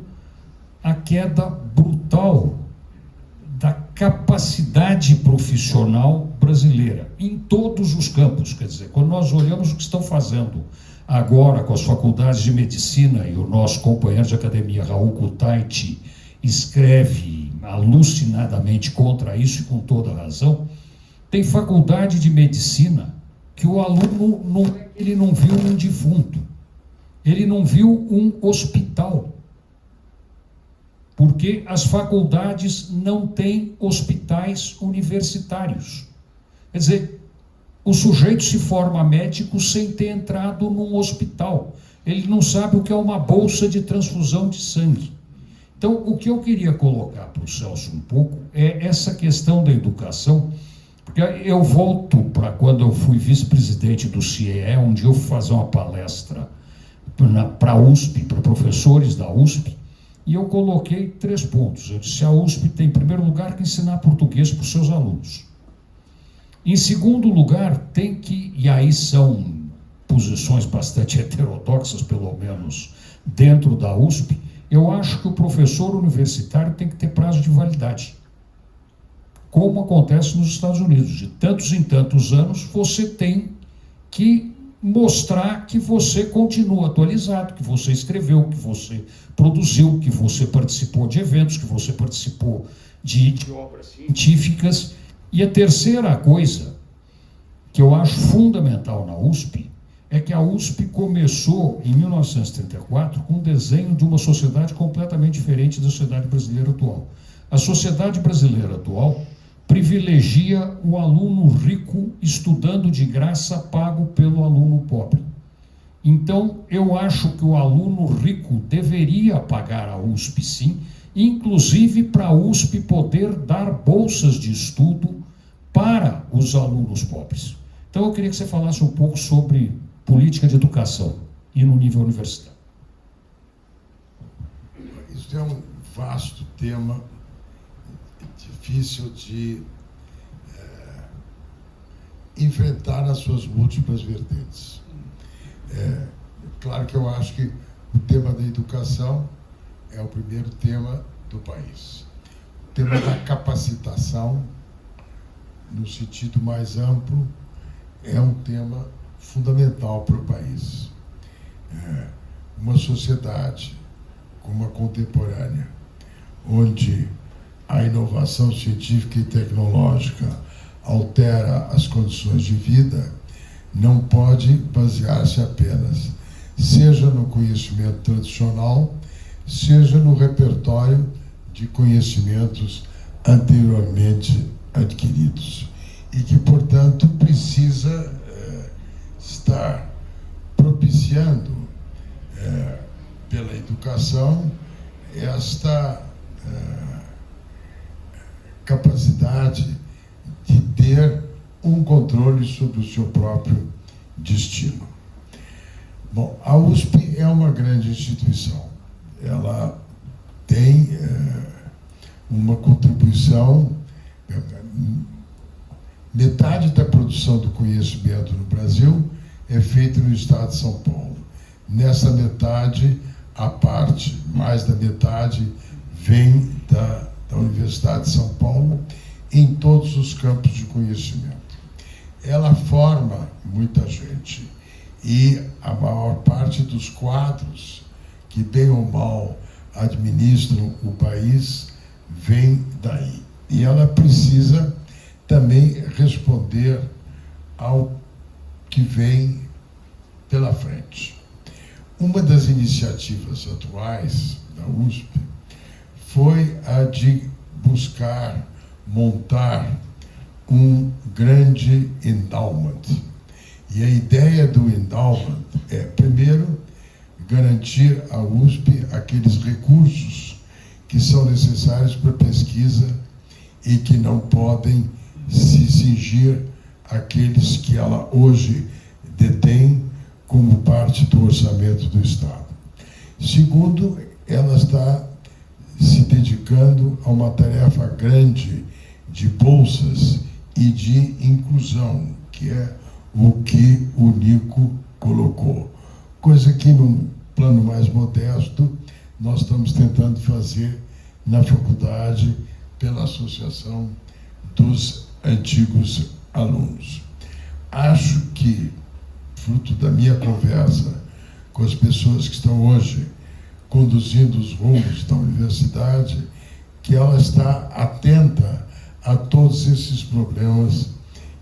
a queda brutal da capacidade profissional brasileira, em todos os campos. Quer dizer, quando nós olhamos o que estão fazendo agora com as faculdades de medicina, e o nosso companheiro de academia, Raul Kutaiti, escreve alucinadamente contra isso e com toda razão, tem faculdade de medicina que o aluno ele não viu um defunto, ele não viu um hospital, porque as faculdades não têm hospitais universitários. Quer dizer, o sujeito se forma médico sem ter entrado num hospital. Ele não sabe o que é uma bolsa de transfusão de sangue. Então, o que eu queria colocar para o Celso um pouco é essa questão da educação, porque eu volto para quando eu fui vice-presidente do CIEE, um dia eu fui fazer uma palestra para a USP, para professores da USP, e eu coloquei 3 pontos. Eu disse: a USP tem, em primeiro lugar, que ensinar português para os seus alunos. Em segundo lugar, tem que, e aí são posições bastante heterodoxas, pelo menos dentro da USP, eu acho que o professor universitário tem que ter prazo de validade. Como acontece nos Estados Unidos, de tantos em tantos anos, você tem que mostrar que você continua atualizado, que você escreveu, que você produziu, que você participou de eventos, que você participou de obras científicas. E a terceira coisa que eu acho fundamental na USP é que a USP começou, em 1934, com um desenho de uma sociedade completamente diferente da sociedade brasileira atual. A sociedade brasileira atual privilegia o aluno rico estudando de graça, pago pelo aluno pobre. Então, eu acho que o aluno rico deveria pagar a USP, sim, inclusive para a USP poder dar bolsas de estudo para os alunos pobres. Então, eu queria que você falasse um pouco sobre política de educação e no nível universitário. Isso é um vasto tema, difícil de enfrentar nas suas múltiplas vertentes. Claro que eu acho que o tema da educação é o primeiro tema do país. O tema da capacitação, no sentido mais amplo, é um tema fundamental para o país. Uma sociedade como a contemporânea, onde a inovação científica e tecnológica altera as condições de vida, não pode basear-se apenas, seja no conhecimento tradicional, seja no repertório de conhecimentos anteriormente adquiridos. E que, portanto, precisa estar propiciando, pela educação, esta capacidade de ter um controle sobre o seu próprio destino. Bom, a USP é uma grande instituição. Ela tem uma contribuição. Metade da produção do conhecimento no Brasil é feita no estado de São Paulo. Nessa metade, a parte, mais da metade, vem da Universidade de São Paulo, em todos os campos de conhecimento. Ela forma muita gente e a maior parte dos quadros que, bem ou mal, administram o país vem daí. E ela precisa também responder ao que vem pela frente. Uma das iniciativas atuais da USP foi a de buscar montar um grande endowment. E a ideia do endowment é, primeiro, garantir à USP aqueles recursos que são necessários para pesquisa e que não podem se cingir àqueles que ela hoje detém como parte do orçamento do Estado. Segundo, ela está se dedicando a uma tarefa grande de bolsas e de inclusão, que é o que o Nico colocou. Coisa que, num plano mais modesto, nós estamos tentando fazer na faculdade pela Associação dos Antigos Alunos. Acho que, fruto da minha conversa com as pessoas que estão hoje conduzindo os rumos da universidade, que ela está atenta a todos esses problemas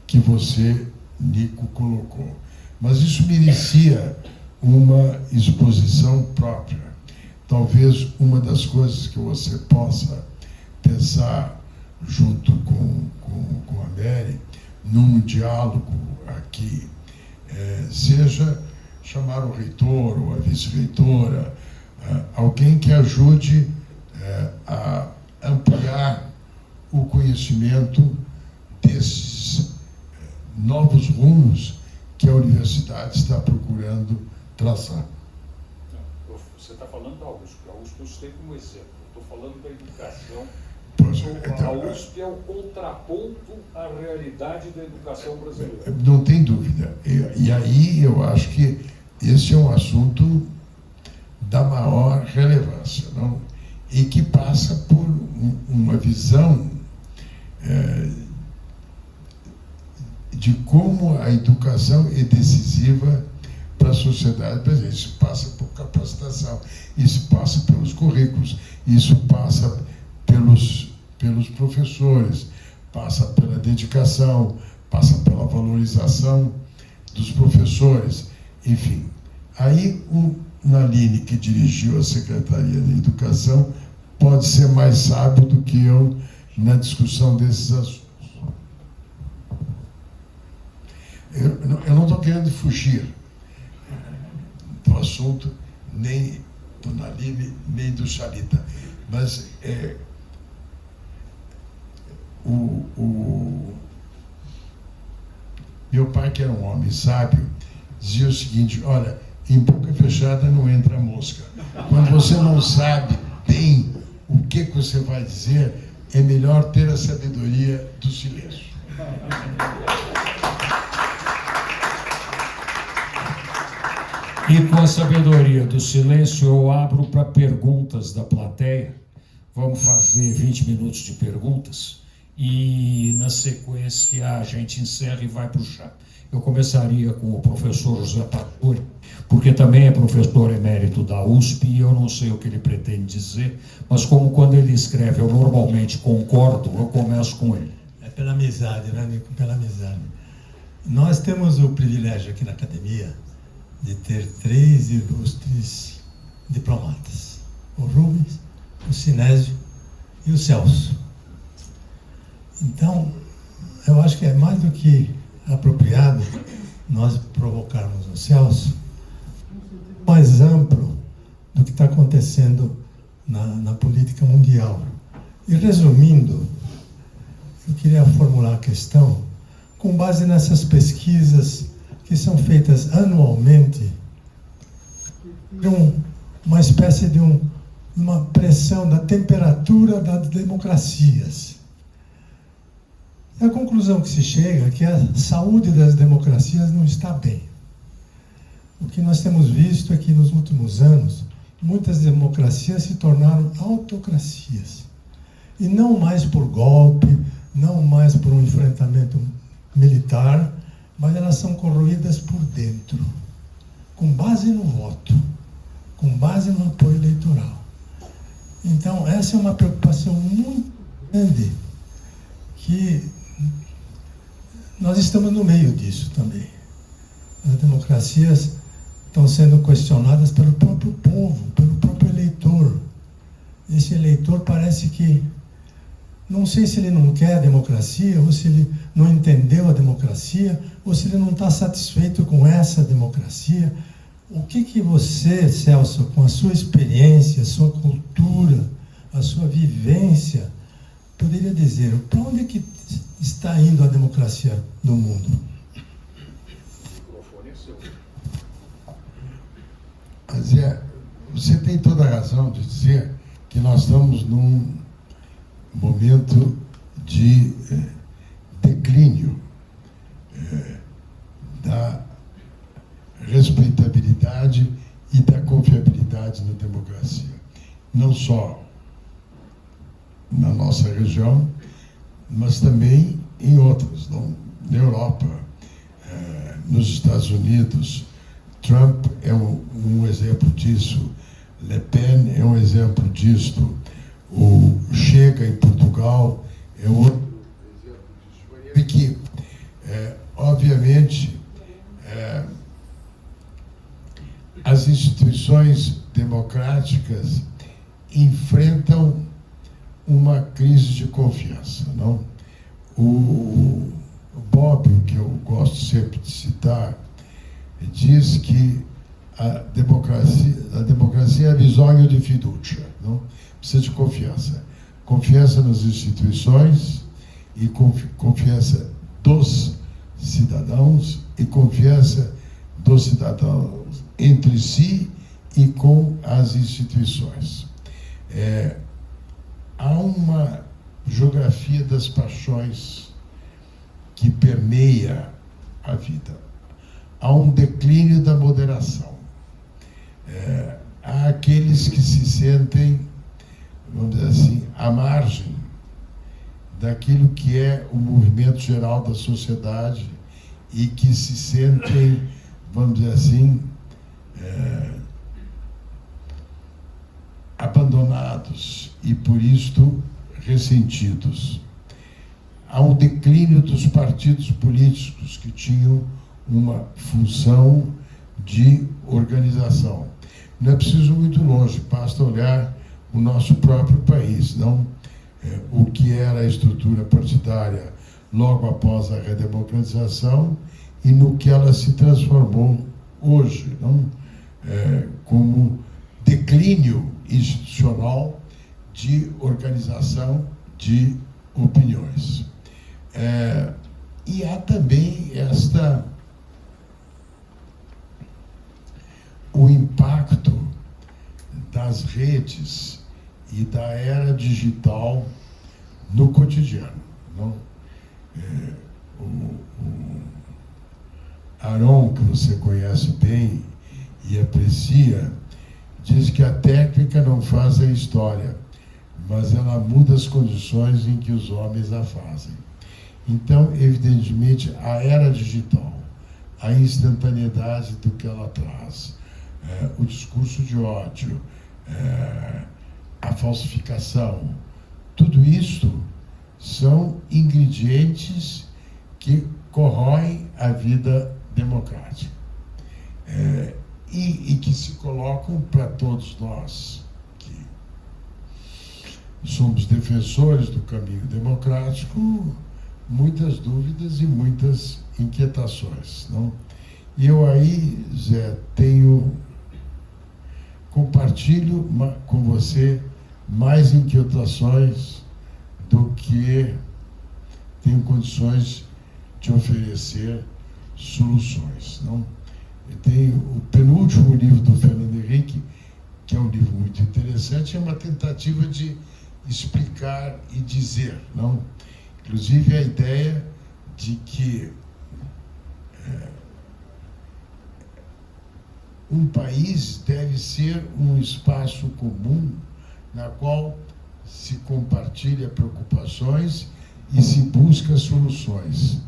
que você, Nico, colocou. Mas isso merecia uma exposição própria. Talvez uma das coisas que você possa pensar junto com a Mary, num diálogo aqui, seja chamar o reitor ou a vice-reitora, alguém que ajude a ampliar o conhecimento desses novos rumos que a universidade está procurando traçar. Você está falando da USP. A USP eu citei como exemplo. Estou falando da educação. A USP é o contraponto à realidade da educação brasileira. Não tem dúvida. E aí eu acho que esse é um assunto da maior relevância, não? E que passa por uma visão de como a educação é decisiva para a sociedade brasileira. Isso passa por capacitação, isso passa pelos currículos, isso passa pelos professores, passa pela dedicação, passa pela valorização dos professores, enfim. Aí o Naline, que dirigiu a Secretaria de Educação, pode ser mais sábio do que eu na discussão desses assuntos. Eu não estou querendo fugir do assunto, nem do Naline, nem do Chalita, mas meu pai, que era um homem sábio, dizia o seguinte: olha, em boca fechada não entra mosca. Quando você não sabe bem o que você vai dizer, é melhor ter a sabedoria do silêncio. E com a sabedoria do silêncio, eu abro para perguntas da plateia. Vamos fazer 20 minutos de perguntas e, na sequência, a gente encerra e vai para o chá. Eu começaria com o professor José Pastori, porque também é professor emérito da USP e eu não sei o que ele pretende dizer, mas como quando ele escreve eu normalmente concordo, eu começo com ele. É pela amizade, né, Nico? Pela amizade. Nós temos o privilégio aqui na academia de ter 3 ilustres diplomatas: o Rubens, o Sinésio e o Celso. Então, eu acho que é mais do que apropriado nós provocarmos o Celso mais amplo do que está acontecendo na política mundial. E resumindo, eu queria formular a questão com base nessas pesquisas que são feitas anualmente, uma espécie de uma pressão da temperatura das democracias. A conclusão que se chega é que a saúde das democracias não está bem. O que nós temos visto é que nos últimos anos, muitas democracias se tornaram autocracias. E não mais por golpe, não mais por um enfrentamento militar, mas elas são corroídas por dentro, com base no voto, com base no apoio eleitoral. Então, essa é uma preocupação muito grande, que nós estamos no meio disso também. As democracias estão sendo questionadas pelo próprio povo, pelo próprio eleitor. Esse eleitor parece que, não sei se ele não quer a democracia, ou se ele não entendeu a democracia, ou se ele não está satisfeito com essa democracia. O que você, Celso, com a sua experiência, a sua cultura, a sua vivência, poderia dizer, para onde é que está indo a democracia no mundo? Mas você tem toda a razão de dizer que nós estamos num momento de declínio da respeitabilidade e da confiabilidade na democracia. Não só na nossa região, mas também em outras, não? Na Europa, nos Estados Unidos. Trump é um exemplo disso, Le Pen é um exemplo disso, o Chega em Portugal é outro exemplo disso. E que, obviamente, as instituições democráticas enfrentam uma crise de confiança, não? O Bob, que eu gosto sempre de citar, diz que a democracia é bisogno de fiducia, não? Precisa de confiança. Confiança nas instituições e confiança dos cidadãos e confiança dos cidadãos entre si e com as instituições. Há uma geografia das paixões que permeia a vida. Há um declínio da moderação. Há aqueles que se sentem, vamos dizer assim, à margem daquilo que é o movimento geral da sociedade e que se sentem, vamos dizer assim, abandonados e, por isto, ressentidos. Há um declínio dos partidos políticos que tinham uma função de organização. Não é preciso muito longe, basta olhar o nosso próprio país, não? O que era a estrutura partidária logo após a redemocratização e no que ela se transformou hoje, não? Como declínio institucional de organização de opiniões. E há também o impacto das redes e da era digital no cotidiano, não? O Aron, que você conhece bem e aprecia, diz que a técnica não faz a história, mas ela muda as condições em que os homens a fazem. Então, evidentemente, a era digital, a instantaneidade do que ela traz, o discurso de ódio, a falsificação, tudo isso são ingredientes que corroem a vida democrática e que se colocam para todos nós que somos defensores do caminho democrático muitas dúvidas e muitas inquietações, não? E eu aí, Zé, compartilho com você mais inquietações do que tenho condições de oferecer soluções, não? Eu tenho o penúltimo livro do Fernando Henrique, que é um livro muito interessante, é uma tentativa de explicar e dizer, não? Inclusive a ideia de que um país deve ser um espaço comum na qual se compartilha preocupações e se busca soluções.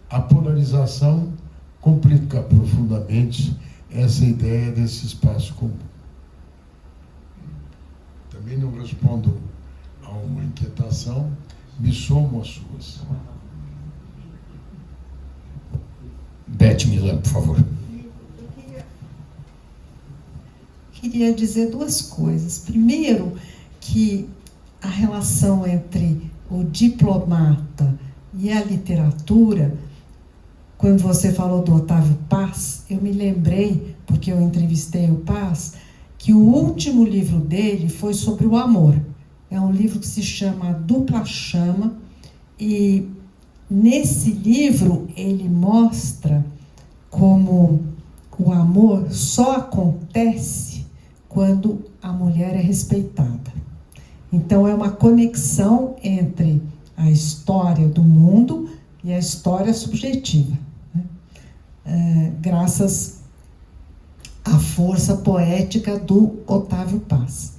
A polarização complica profundamente essa ideia desse espaço comum. Também não respondo a uma inquietação, me somo às suas. Beth Milan, por favor. Queria dizer duas coisas. Primeiro, que a relação entre o diplomata e a literatura, quando você falou do Otávio Paz, eu me lembrei, porque eu entrevistei o Paz, que o último livro dele foi sobre o amor. É um livro que se chama Dupla Chama, e nesse livro ele mostra como o amor só acontece quando a mulher é respeitada. Então, é uma conexão entre a história do mundo e a história subjetiva, né? Graças à força poética do Otávio Paz.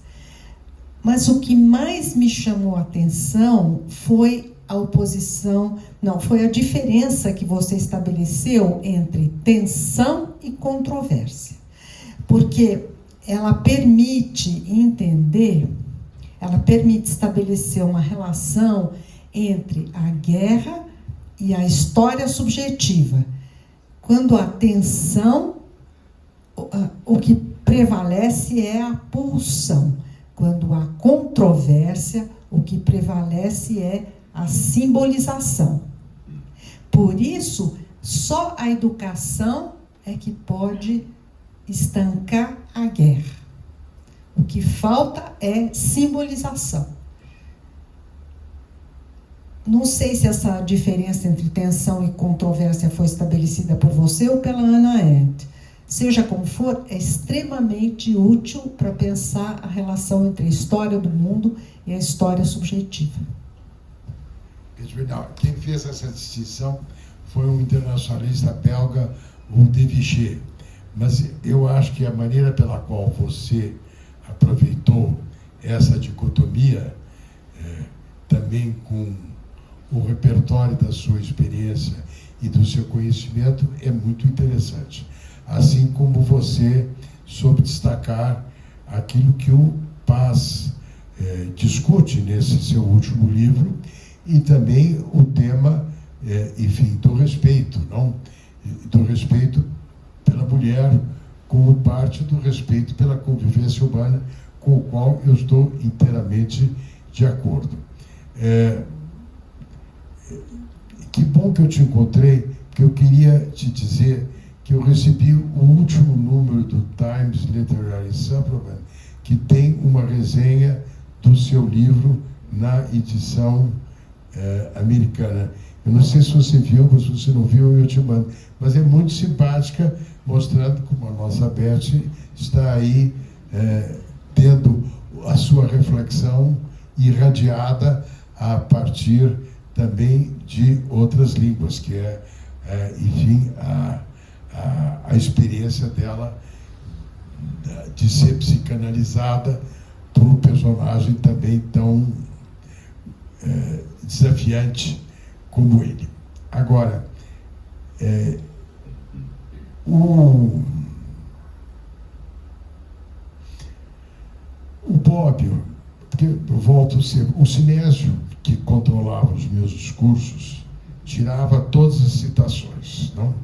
Mas o que mais me chamou a atenção foi a oposição, foi a diferença que você estabeleceu entre tensão e controvérsia. Porque ela permite entender, ela permite estabelecer uma relação entre a guerra e a história subjetiva. Quando a tensão, o que prevalece é a pulsão. Quando há controvérsia, o que prevalece é a simbolização. Por isso, só a educação é que pode estancar a guerra. O que falta é simbolização. Não sei se essa diferença entre tensão e controvérsia foi estabelecida por você ou pela Hannah Arendt. Seja como for, é extremamente útil para pensar a relação entre a história do mundo e a história subjetiva. Não, quem fez essa distinção foi um internacionalista belga, o De Vichy. Mas eu acho que a maneira pela qual você aproveitou essa dicotomia, também com o repertório da sua experiência e do seu conhecimento, é muito interessante. Assim como você soube destacar aquilo que o Paz discute nesse seu último livro, e também o tema, enfim, do respeito, não? Do respeito pela mulher, como parte do respeito pela convivência humana, com o qual eu estou inteiramente de acordo. Que bom que eu te encontrei, porque eu queria te dizer que eu recebi o último número do Times Literary Supplement, que tem uma resenha do seu livro na edição americana. Eu não sei se você viu, mas se você não viu, eu te mando. Mas é muito simpática, mostrando como a nossa Beth está aí tendo a sua reflexão irradiada a partir também de outras línguas, que enfim, a experiência dela de ser psicanalizada por um personagem também tão desafiante como ele. Agora, o Bobbio, porque eu volto a ser, o Sinésio, que controlava os meus discursos, tirava todas as citações, não?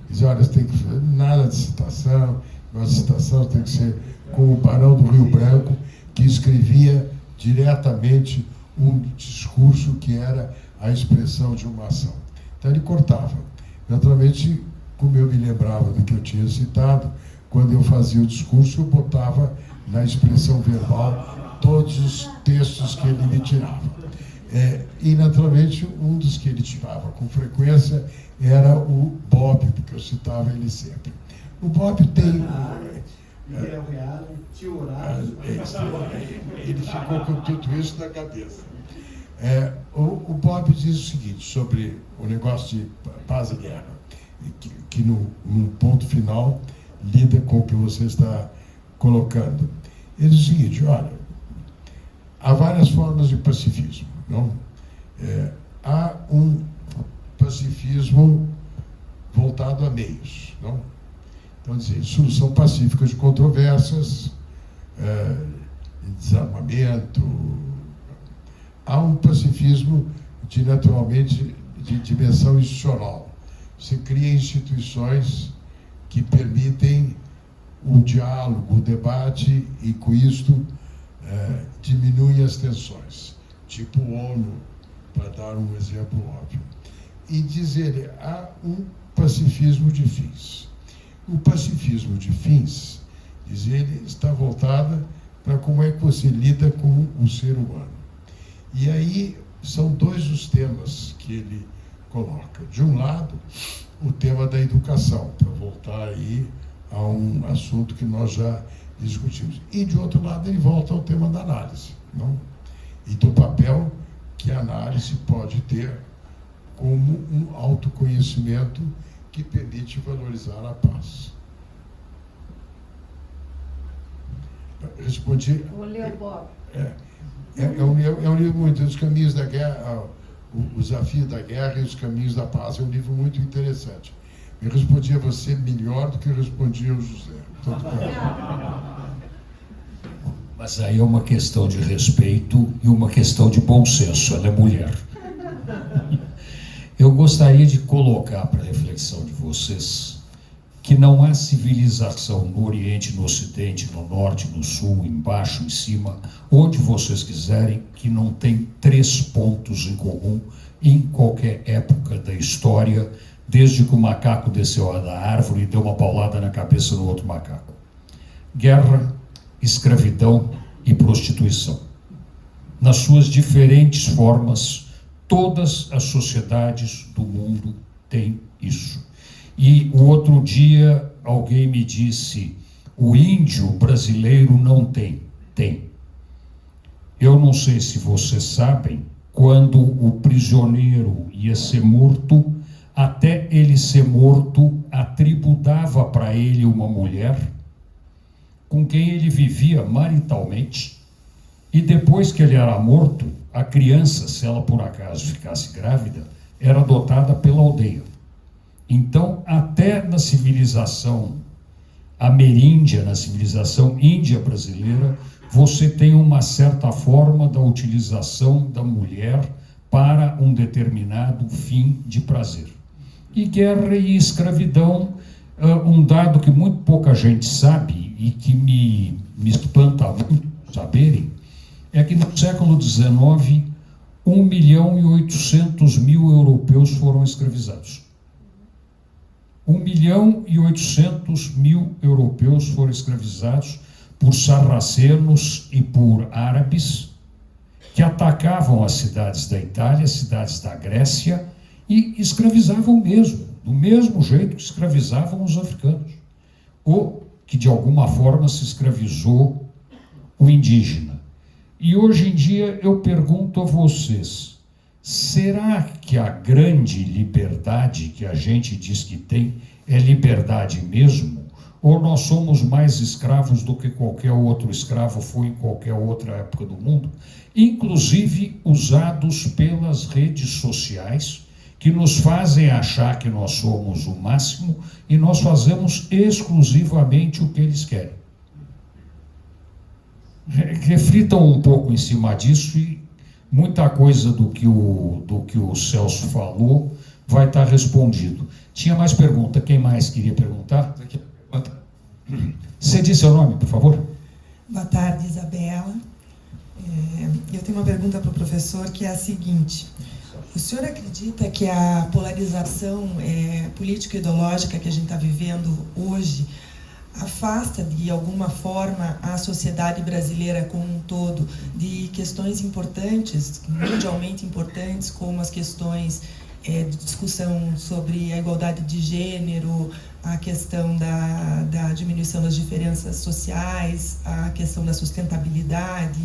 Dizia, olha, tem que fazer nada de citação, a citação tem que ser como o Barão do Rio Branco, que escrevia diretamente um discurso que era a expressão de uma ação. Então ele cortava. Naturalmente, como eu me lembrava do que eu tinha citado, quando eu fazia o discurso, eu botava na expressão verbal todos os textos que ele me tirava. E, naturalmente, um dos que ele tirava com frequência era o Bob, porque eu citava ele sempre. O Bob tem... Miguel Reale, Tio Horácio. Ele ficou com tudo isso na cabeça. O Bob diz o seguinte sobre o negócio de paz e guerra, que no ponto final lida com o que você está colocando. Ele diz o seguinte, olha, há várias formas de pacifismo, não? Há um pacifismo voltado a meios, não? Então, dizer, solução pacífica de controvérsias, desarmamento. Há um pacifismo naturalmente de dimensão institucional. Você cria instituições que permitem o diálogo, o debate, e com isto diminui as tensões, tipo o ONU, para dar um exemplo óbvio. E diz ele, há um pacifismo de fins. O pacifismo de fins, diz ele, está voltada para como é que você lida com o ser humano. E aí são dois os temas que ele coloca. De um lado, o tema da educação, para voltar aí a um assunto que nós já discutimos. E, de outro lado, ele volta ao tema da análise, não? E do papel que a análise pode ter como um autoconhecimento que permite valorizar a paz. Respondi. Vou ler o Bob. É um livro muito. Os caminhos da guerra, o desafio da guerra e os caminhos da paz. É um livro muito interessante. Eu respondi a você melhor do que eu respondi ao José. Mas aí é uma questão de respeito e uma questão de bom senso. Ela é mulher. Eu gostaria de colocar para a reflexão de vocês que não há civilização no Oriente, no Ocidente, no Norte, no Sul, embaixo, em cima, onde vocês quiserem, que não tem 3 pontos em comum em qualquer época da história, desde que o macaco desceu da árvore e deu uma paulada na cabeça do outro macaco. Guerra, escravidão e prostituição. Nas suas diferentes formas, todas as sociedades do mundo têm isso. E o outro dia alguém me disse, o índio brasileiro não tem. Tem. Eu não sei se vocês sabem, quando o prisioneiro ia ser morto, até ele ser morto, a tribo dava para ele uma mulher com quem ele vivia maritalmente, e depois que ele era morto, a criança, se ela por acaso ficasse grávida, era adotada pela aldeia. Então, até na civilização ameríndia, na civilização índia brasileira, você tem uma certa forma da utilização da mulher para um determinado fim de prazer. E guerra e escravidão, um dado que muito pouca gente sabe e que me espanta muito saberem, é que no século XIX, 1.800.000 europeus foram escravizados. 1.800.000 europeus foram escravizados por sarracenos e por árabes que atacavam as cidades da Itália, cidades da Grécia e escravizavam mesmo, do mesmo jeito que escravizavam os africanos, ou que de alguma forma se escravizou o indígena. E hoje em dia eu pergunto a vocês, será que a grande liberdade que a gente diz que tem é liberdade mesmo? Ou nós somos mais escravos do que qualquer outro escravo foi em qualquer outra época do mundo? Inclusive usados pelas redes sociais, que nos fazem achar que nós somos o máximo e nós fazemos exclusivamente o que eles querem. Reflitam um pouco em cima disso e muita coisa do que o Celso falou vai estar respondido. Tinha mais pergunta. Quem mais queria perguntar? Você disse seu nome, por favor? Boa tarde, Isabela. Eu tenho uma pergunta para o professor, que é a seguinte. O senhor acredita que a polarização político-ideológica que a gente está vivendo hoje afasta, de alguma forma, a sociedade brasileira como um todo de questões importantes, mundialmente importantes, como as questões de discussão sobre a igualdade de gênero, a questão da diminuição das diferenças sociais, a questão da sustentabilidade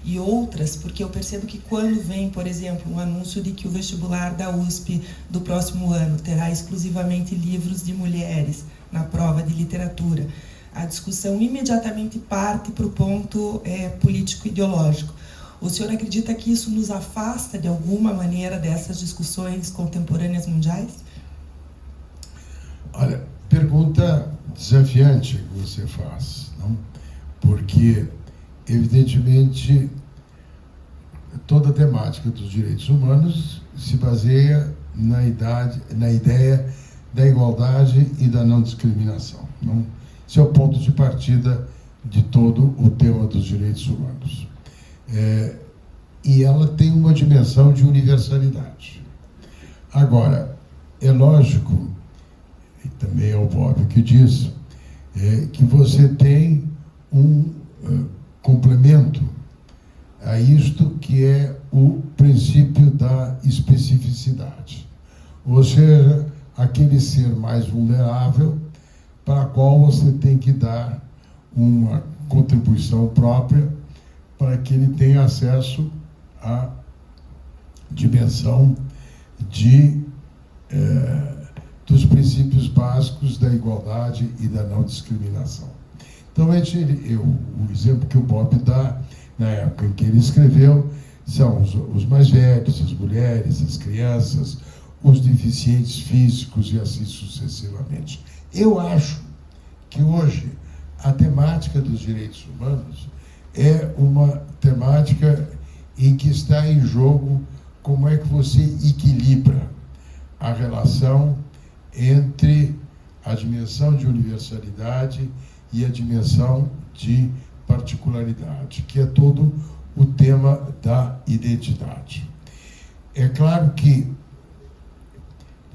e outras, porque eu percebo que quando vem, por exemplo, um anúncio de que o vestibular da USP do próximo ano terá exclusivamente livros de mulheres na prova de literatura, a discussão imediatamente parte para o ponto político-ideológico. O senhor acredita que isso nos afasta, de alguma maneira, dessas discussões contemporâneas mundiais? Olha, pergunta desafiante que você faz, não? Porque, evidentemente, toda a temática dos direitos humanos se baseia na ideia da igualdade e da não discriminação. Não? Esse é o ponto de partida de todo o tema dos direitos humanos. E ela tem uma dimensão de universalidade. Agora, é lógico, e também é o Bob que diz, que você tem um complemento a isto que é o princípio da especificidade. Ou seja, aquele ser mais vulnerável para a qual você tem que dar uma contribuição própria para que ele tenha acesso à dimensão dos princípios básicos da igualdade e da não discriminação. Então, o exemplo que o Bob dá, na época em que ele escreveu, são os mais velhos, as mulheres, as crianças, os deficientes físicos e assim sucessivamente. Eu acho que hoje a temática dos direitos humanos é uma temática em que está em jogo como é que você equilibra a relação entre a dimensão de universalidade e a dimensão de particularidade, que é todo o tema da identidade. É claro que,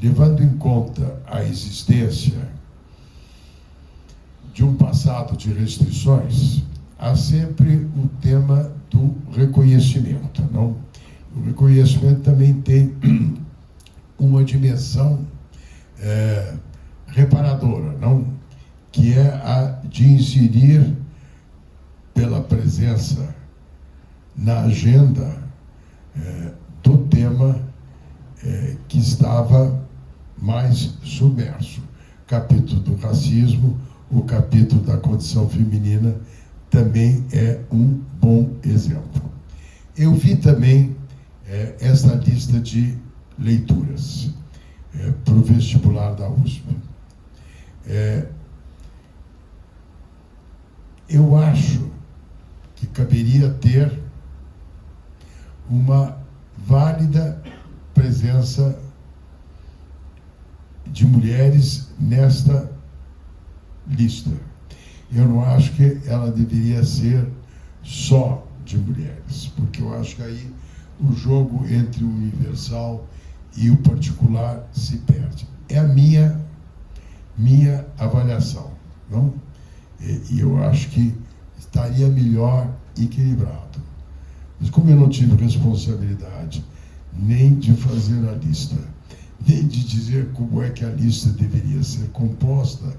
levando em conta a existência de um passado de restrições, há sempre o tema do reconhecimento, não? O reconhecimento também tem uma dimensão reparadora, não? Que é a de inserir, pela presença na agenda do tema que estava mais submerso. O capítulo do racismo, o capítulo da condição feminina também é um bom exemplo. Eu vi também esta lista de leituras para o vestibular da USP. Eu acho que caberia ter uma válida presença de mulheres nesta lista. Eu não acho que ela deveria ser só de mulheres, porque eu acho que aí o jogo entre o universal e o particular se perde. É a minha avaliação, não? E eu acho que estaria melhor equilibrado. Mas como eu não tive responsabilidade nem de fazer a lista, nem de dizer como é que a lista deveria ser composta,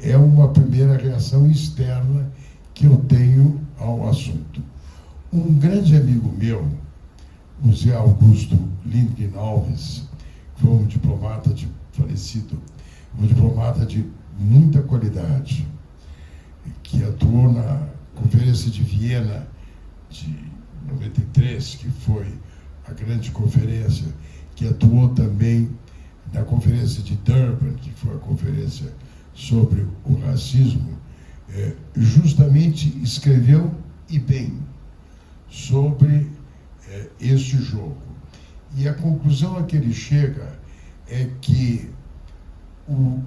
é uma primeira reação externa que eu tenho ao assunto. Um grande amigo meu, o Zé Augusto Lindgren Alves, que foi um diplomata falecido, um diplomata de muita qualidade, que atuou na Conferência de Viena de 93, que foi a grande conferência, que atuou também na Conferência de Durban, que foi a conferência sobre o racismo, justamente escreveu, e bem, sobre este jogo. E a conclusão a que ele chega é que o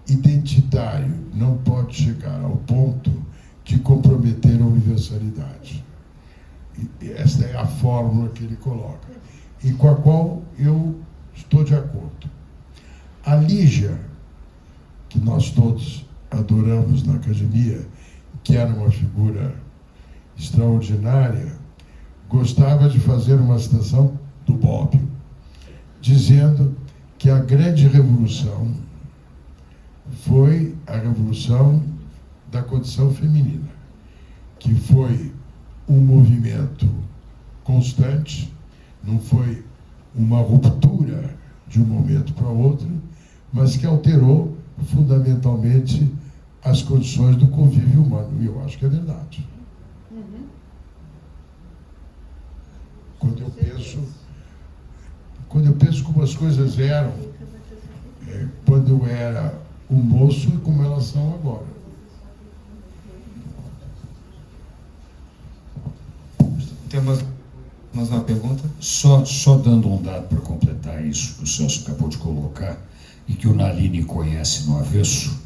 identitário não pode chegar ao ponto de comprometer a universalidade. E esta é a fórmula que ele coloca, e com a qual eu estou de acordo. A Lígia, que nós todos adoramos na academia, que era uma figura extraordinária, gostava de fazer uma citação do Bob, dizendo que a grande revolução foi a revolução da condição feminina, que foi um movimento constante, não foi uma ruptura de um momento para outro, mas que alterou fundamentalmente as condições do convívio humano. E eu acho que é verdade. Quando eu penso como as coisas eram quando eu era um moço e como elas são agora. Temos mais uma pergunta? Só dando um dado para completar isso que o Celso acabou de colocar e que o Nalini conhece no avesso.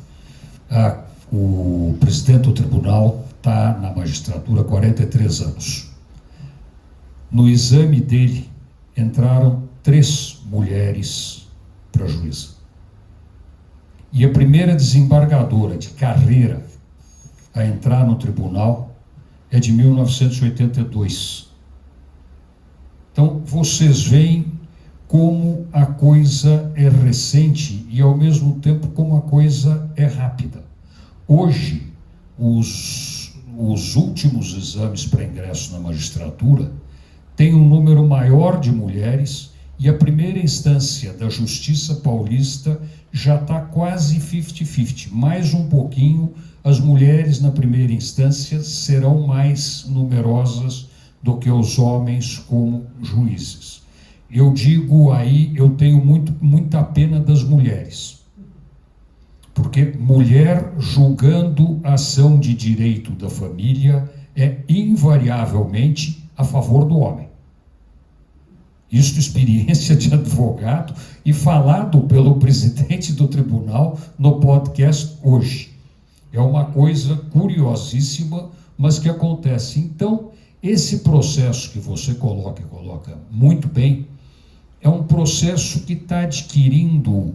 O presidente do tribunal está na magistratura há 43 anos. No exame dele, entraram 3 mulheres para juíza. E a primeira desembargadora de carreira a entrar no tribunal é de 1982. Então, vocês veem como a coisa é recente e, ao mesmo tempo, como a coisa é rápida. Hoje, os últimos exames para ingresso na magistratura têm um número maior de mulheres e a primeira instância da Justiça Paulista já está quase 50-50. Mais um pouquinho, as mulheres na primeira instância serão mais numerosas do que os homens como juízes. Eu digo aí, eu tenho muita pena das mulheres, porque mulher julgando ação de direito da família é invariavelmente a favor do homem. Isto experiência de advogado e falado pelo presidente do tribunal no podcast hoje. É uma coisa curiosíssima, mas que acontece. Então, esse processo que você coloca muito bem, é um processo que está adquirindo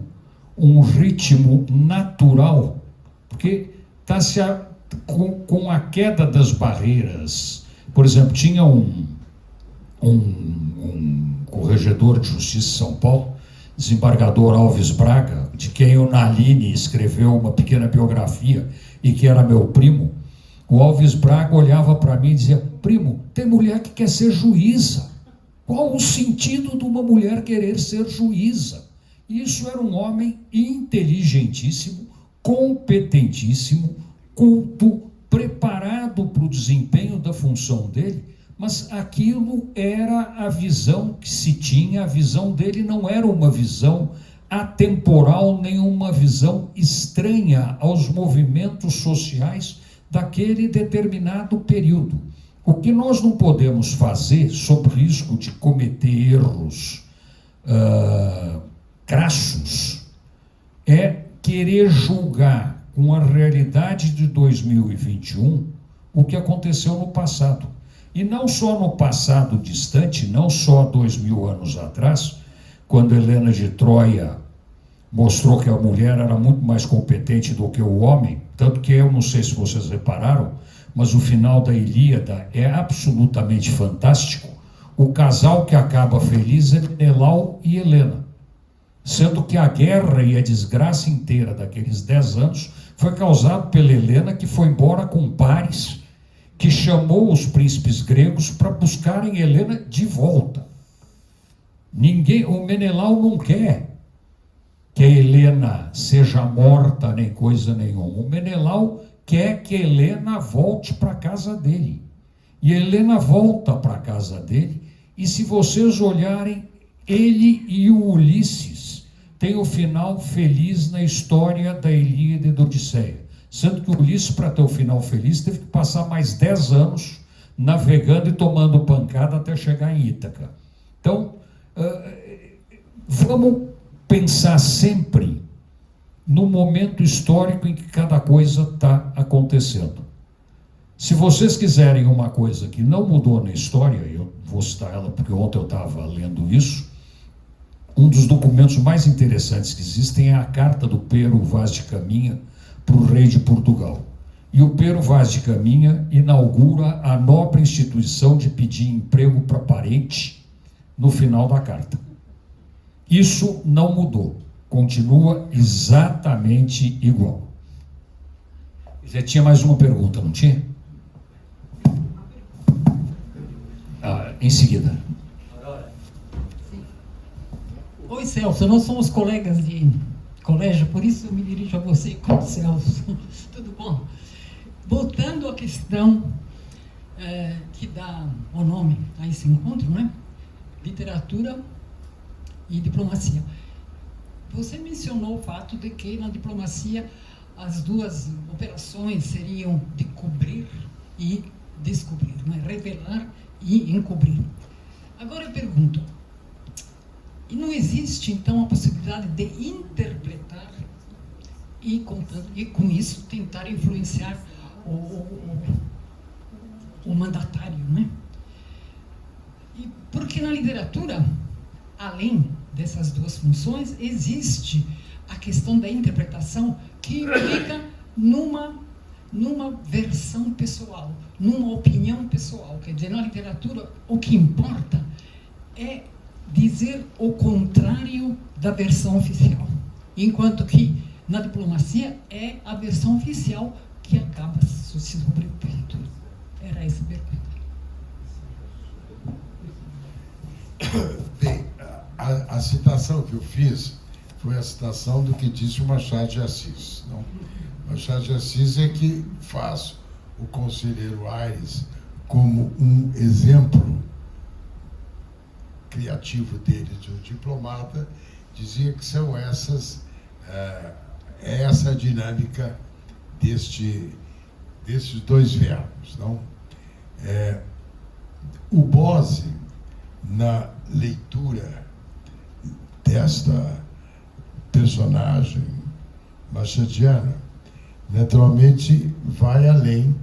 um ritmo natural, porque está com a queda das barreiras. Por exemplo, tinha um corregedor de justiça de São Paulo, desembargador Alves Braga, de quem o Nalini escreveu uma pequena biografia e que era meu primo. O Alves Braga olhava para mim e dizia: primo, tem mulher que quer ser juíza. Qual o sentido de uma mulher querer ser juíza? Isso era um homem inteligentíssimo, competentíssimo, culto, preparado para o desempenho da função dele, mas aquilo era a visão que se tinha. A visão dele não era uma visão atemporal, nem uma visão estranha aos movimentos sociais daquele determinado período. O que nós não podemos fazer, sob risco de cometer erros crassos, é querer julgar com a realidade de 2021 o que aconteceu no passado. E não só no passado distante, não só 2000 anos atrás, quando Helena de Troia mostrou que a mulher era muito mais competente do que o homem, tanto que eu não sei se vocês repararam, mas o final da Ilíada é absolutamente fantástico. O casal que acaba feliz é Menelau e Helena, sendo que a guerra e a desgraça inteira daqueles 10 anos foi causado pela Helena, que foi embora com Paris, que chamou os príncipes gregos para buscarem Helena de volta. O Menelau não quer que a Helena seja morta nem coisa nenhuma. O Menelau quer que a Helena volte para a casa dele. E a Helena volta para a casa dele, e se vocês olharem, ele e o Ulisses têm o final feliz na história da Ilíada e da Odisseia. Sendo que o Ulisses, para ter o final feliz, teve que passar mais 10 anos navegando e tomando pancada até chegar em Ítaca. Então, vamos pensar sempre no momento histórico em que cada coisa está acontecendo. Se vocês quiserem uma coisa que não mudou na história, eu vou citar ela porque ontem eu estava lendo isso, um dos documentos mais interessantes que existem é a carta do Pero Vaz de Caminha para o rei de Portugal. E o Pero Vaz de Caminha inaugura a nobre instituição de pedir emprego para parente no final da carta. Isso não mudou, continua exatamente igual. Já tinha mais uma pergunta, não tinha? Em seguida. Oi, Celso, nós somos colegas de colégio, por isso eu me dirijo a você como Celso. Tudo bom? Voltando à questão que dá o nome a esse encontro, né? Literatura e diplomacia. Você mencionou o fato de que na diplomacia as duas operações seriam de cobrir e descobrir, né? Revelar e encobrir. Agora eu pergunto, e não existe então a possibilidade de interpretar e com isso tentar influenciar o mandatário, né? E porque na literatura, além dessas duas funções, existe a questão da interpretação que implica numa versão pessoal, numa opinião pessoal. Quer dizer, na literatura, o que importa é dizer o contrário da versão oficial, enquanto que na diplomacia é a versão oficial que acaba se sobrepondo. Era essa a pergunta. Bem, a citação que eu fiz foi a citação do que disse o Machado de Assis. Não? O Machado de Assis é que faz o conselheiro Aires como um exemplo criativo dele de um diplomata, dizia que são essa a dinâmica destes dois verbos. Não? O Bose, na leitura desta personagem machadiana, naturalmente vai além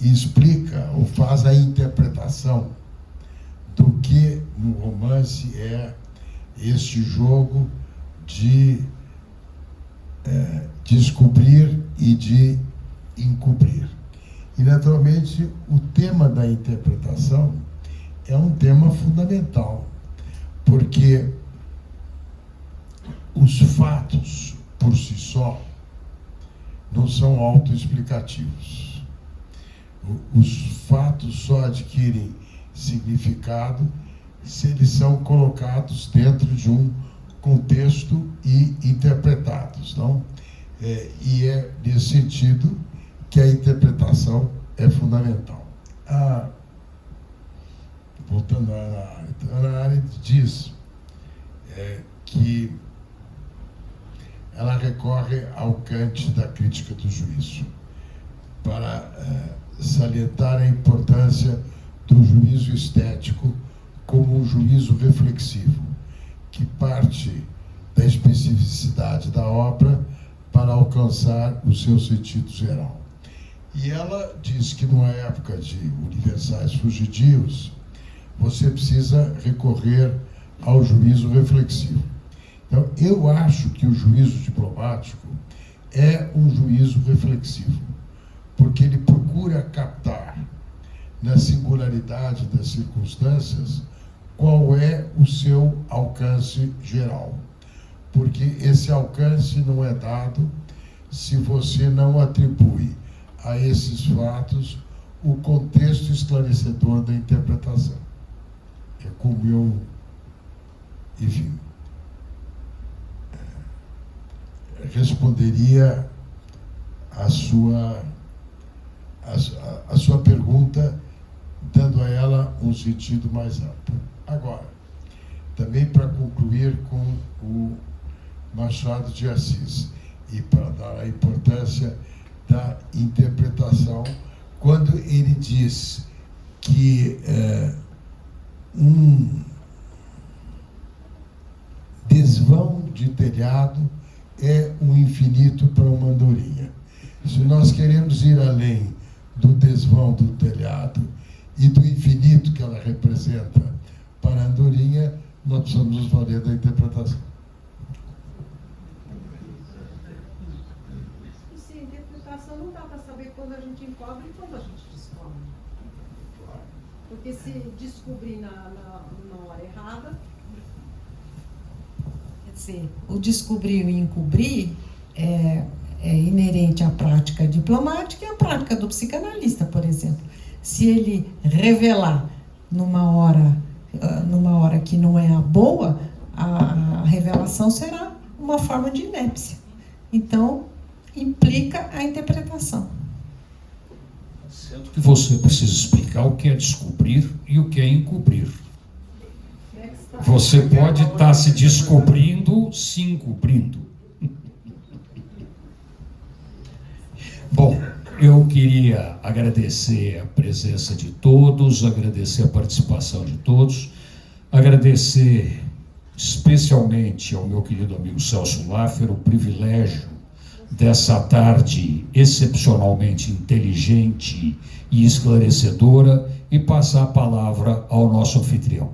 e explica ou faz a interpretação do que no romance é este jogo de descobrir e de encobrir. E, naturalmente, o tema da interpretação é um tema fundamental, porque os fatos, por si só, não são autoexplicativos. Os fatos só adquirem significado se eles são colocados dentro de um contexto e interpretados, não? E é nesse sentido que a interpretação é fundamental. Voltando à Ana Arendt, Ana Arendt diz que ela recorre ao Kant da crítica do juízo para salientar a importância do juízo estético como um juízo reflexivo, que parte da especificidade da obra para alcançar o seu sentido geral. E ela diz que numa época de universais fugidios, você precisa recorrer ao juízo reflexivo. Então, eu acho que o juízo diplomático é um juízo reflexivo, porque ele procura captar, na singularidade das circunstâncias, qual é o seu alcance geral. Porque esse alcance não é dado se você não atribui a esses fatos o contexto esclarecedor da interpretação. É como eu, enfim, responderia a sua pergunta, dando a ela um sentido mais amplo. Agora, também para concluir com o Machado de Assis e para dar a importância da interpretação, quando ele diz que um desvão de telhado é um infinito para uma andorinha. Se nós queremos ir além do desvão do telhado e do infinito que ela representa para a andorinha, nós precisamos nos valer da interpretação. E sim, a interpretação não dá para saber quando a gente encobre e quando a gente descobre. Porque se descobrir na hora errada, quer dizer, o descobrir e o encobrir é inerente à prática diplomática e à prática do psicanalista, por exemplo. Se ele revelar numa hora que não é a boa, a revelação será uma forma de inépcia. Então, implica a interpretação. Sendo que você precisa explicar o que é descobrir e o que é encobrir. Você pode estar se descobrindo, se encobrindo. Bom, eu queria agradecer a presença de todos, agradecer a participação de todos, agradecer especialmente ao meu querido amigo Celso Laffer o privilégio dessa tarde excepcionalmente inteligente e esclarecedora e passar a palavra ao nosso anfitrião.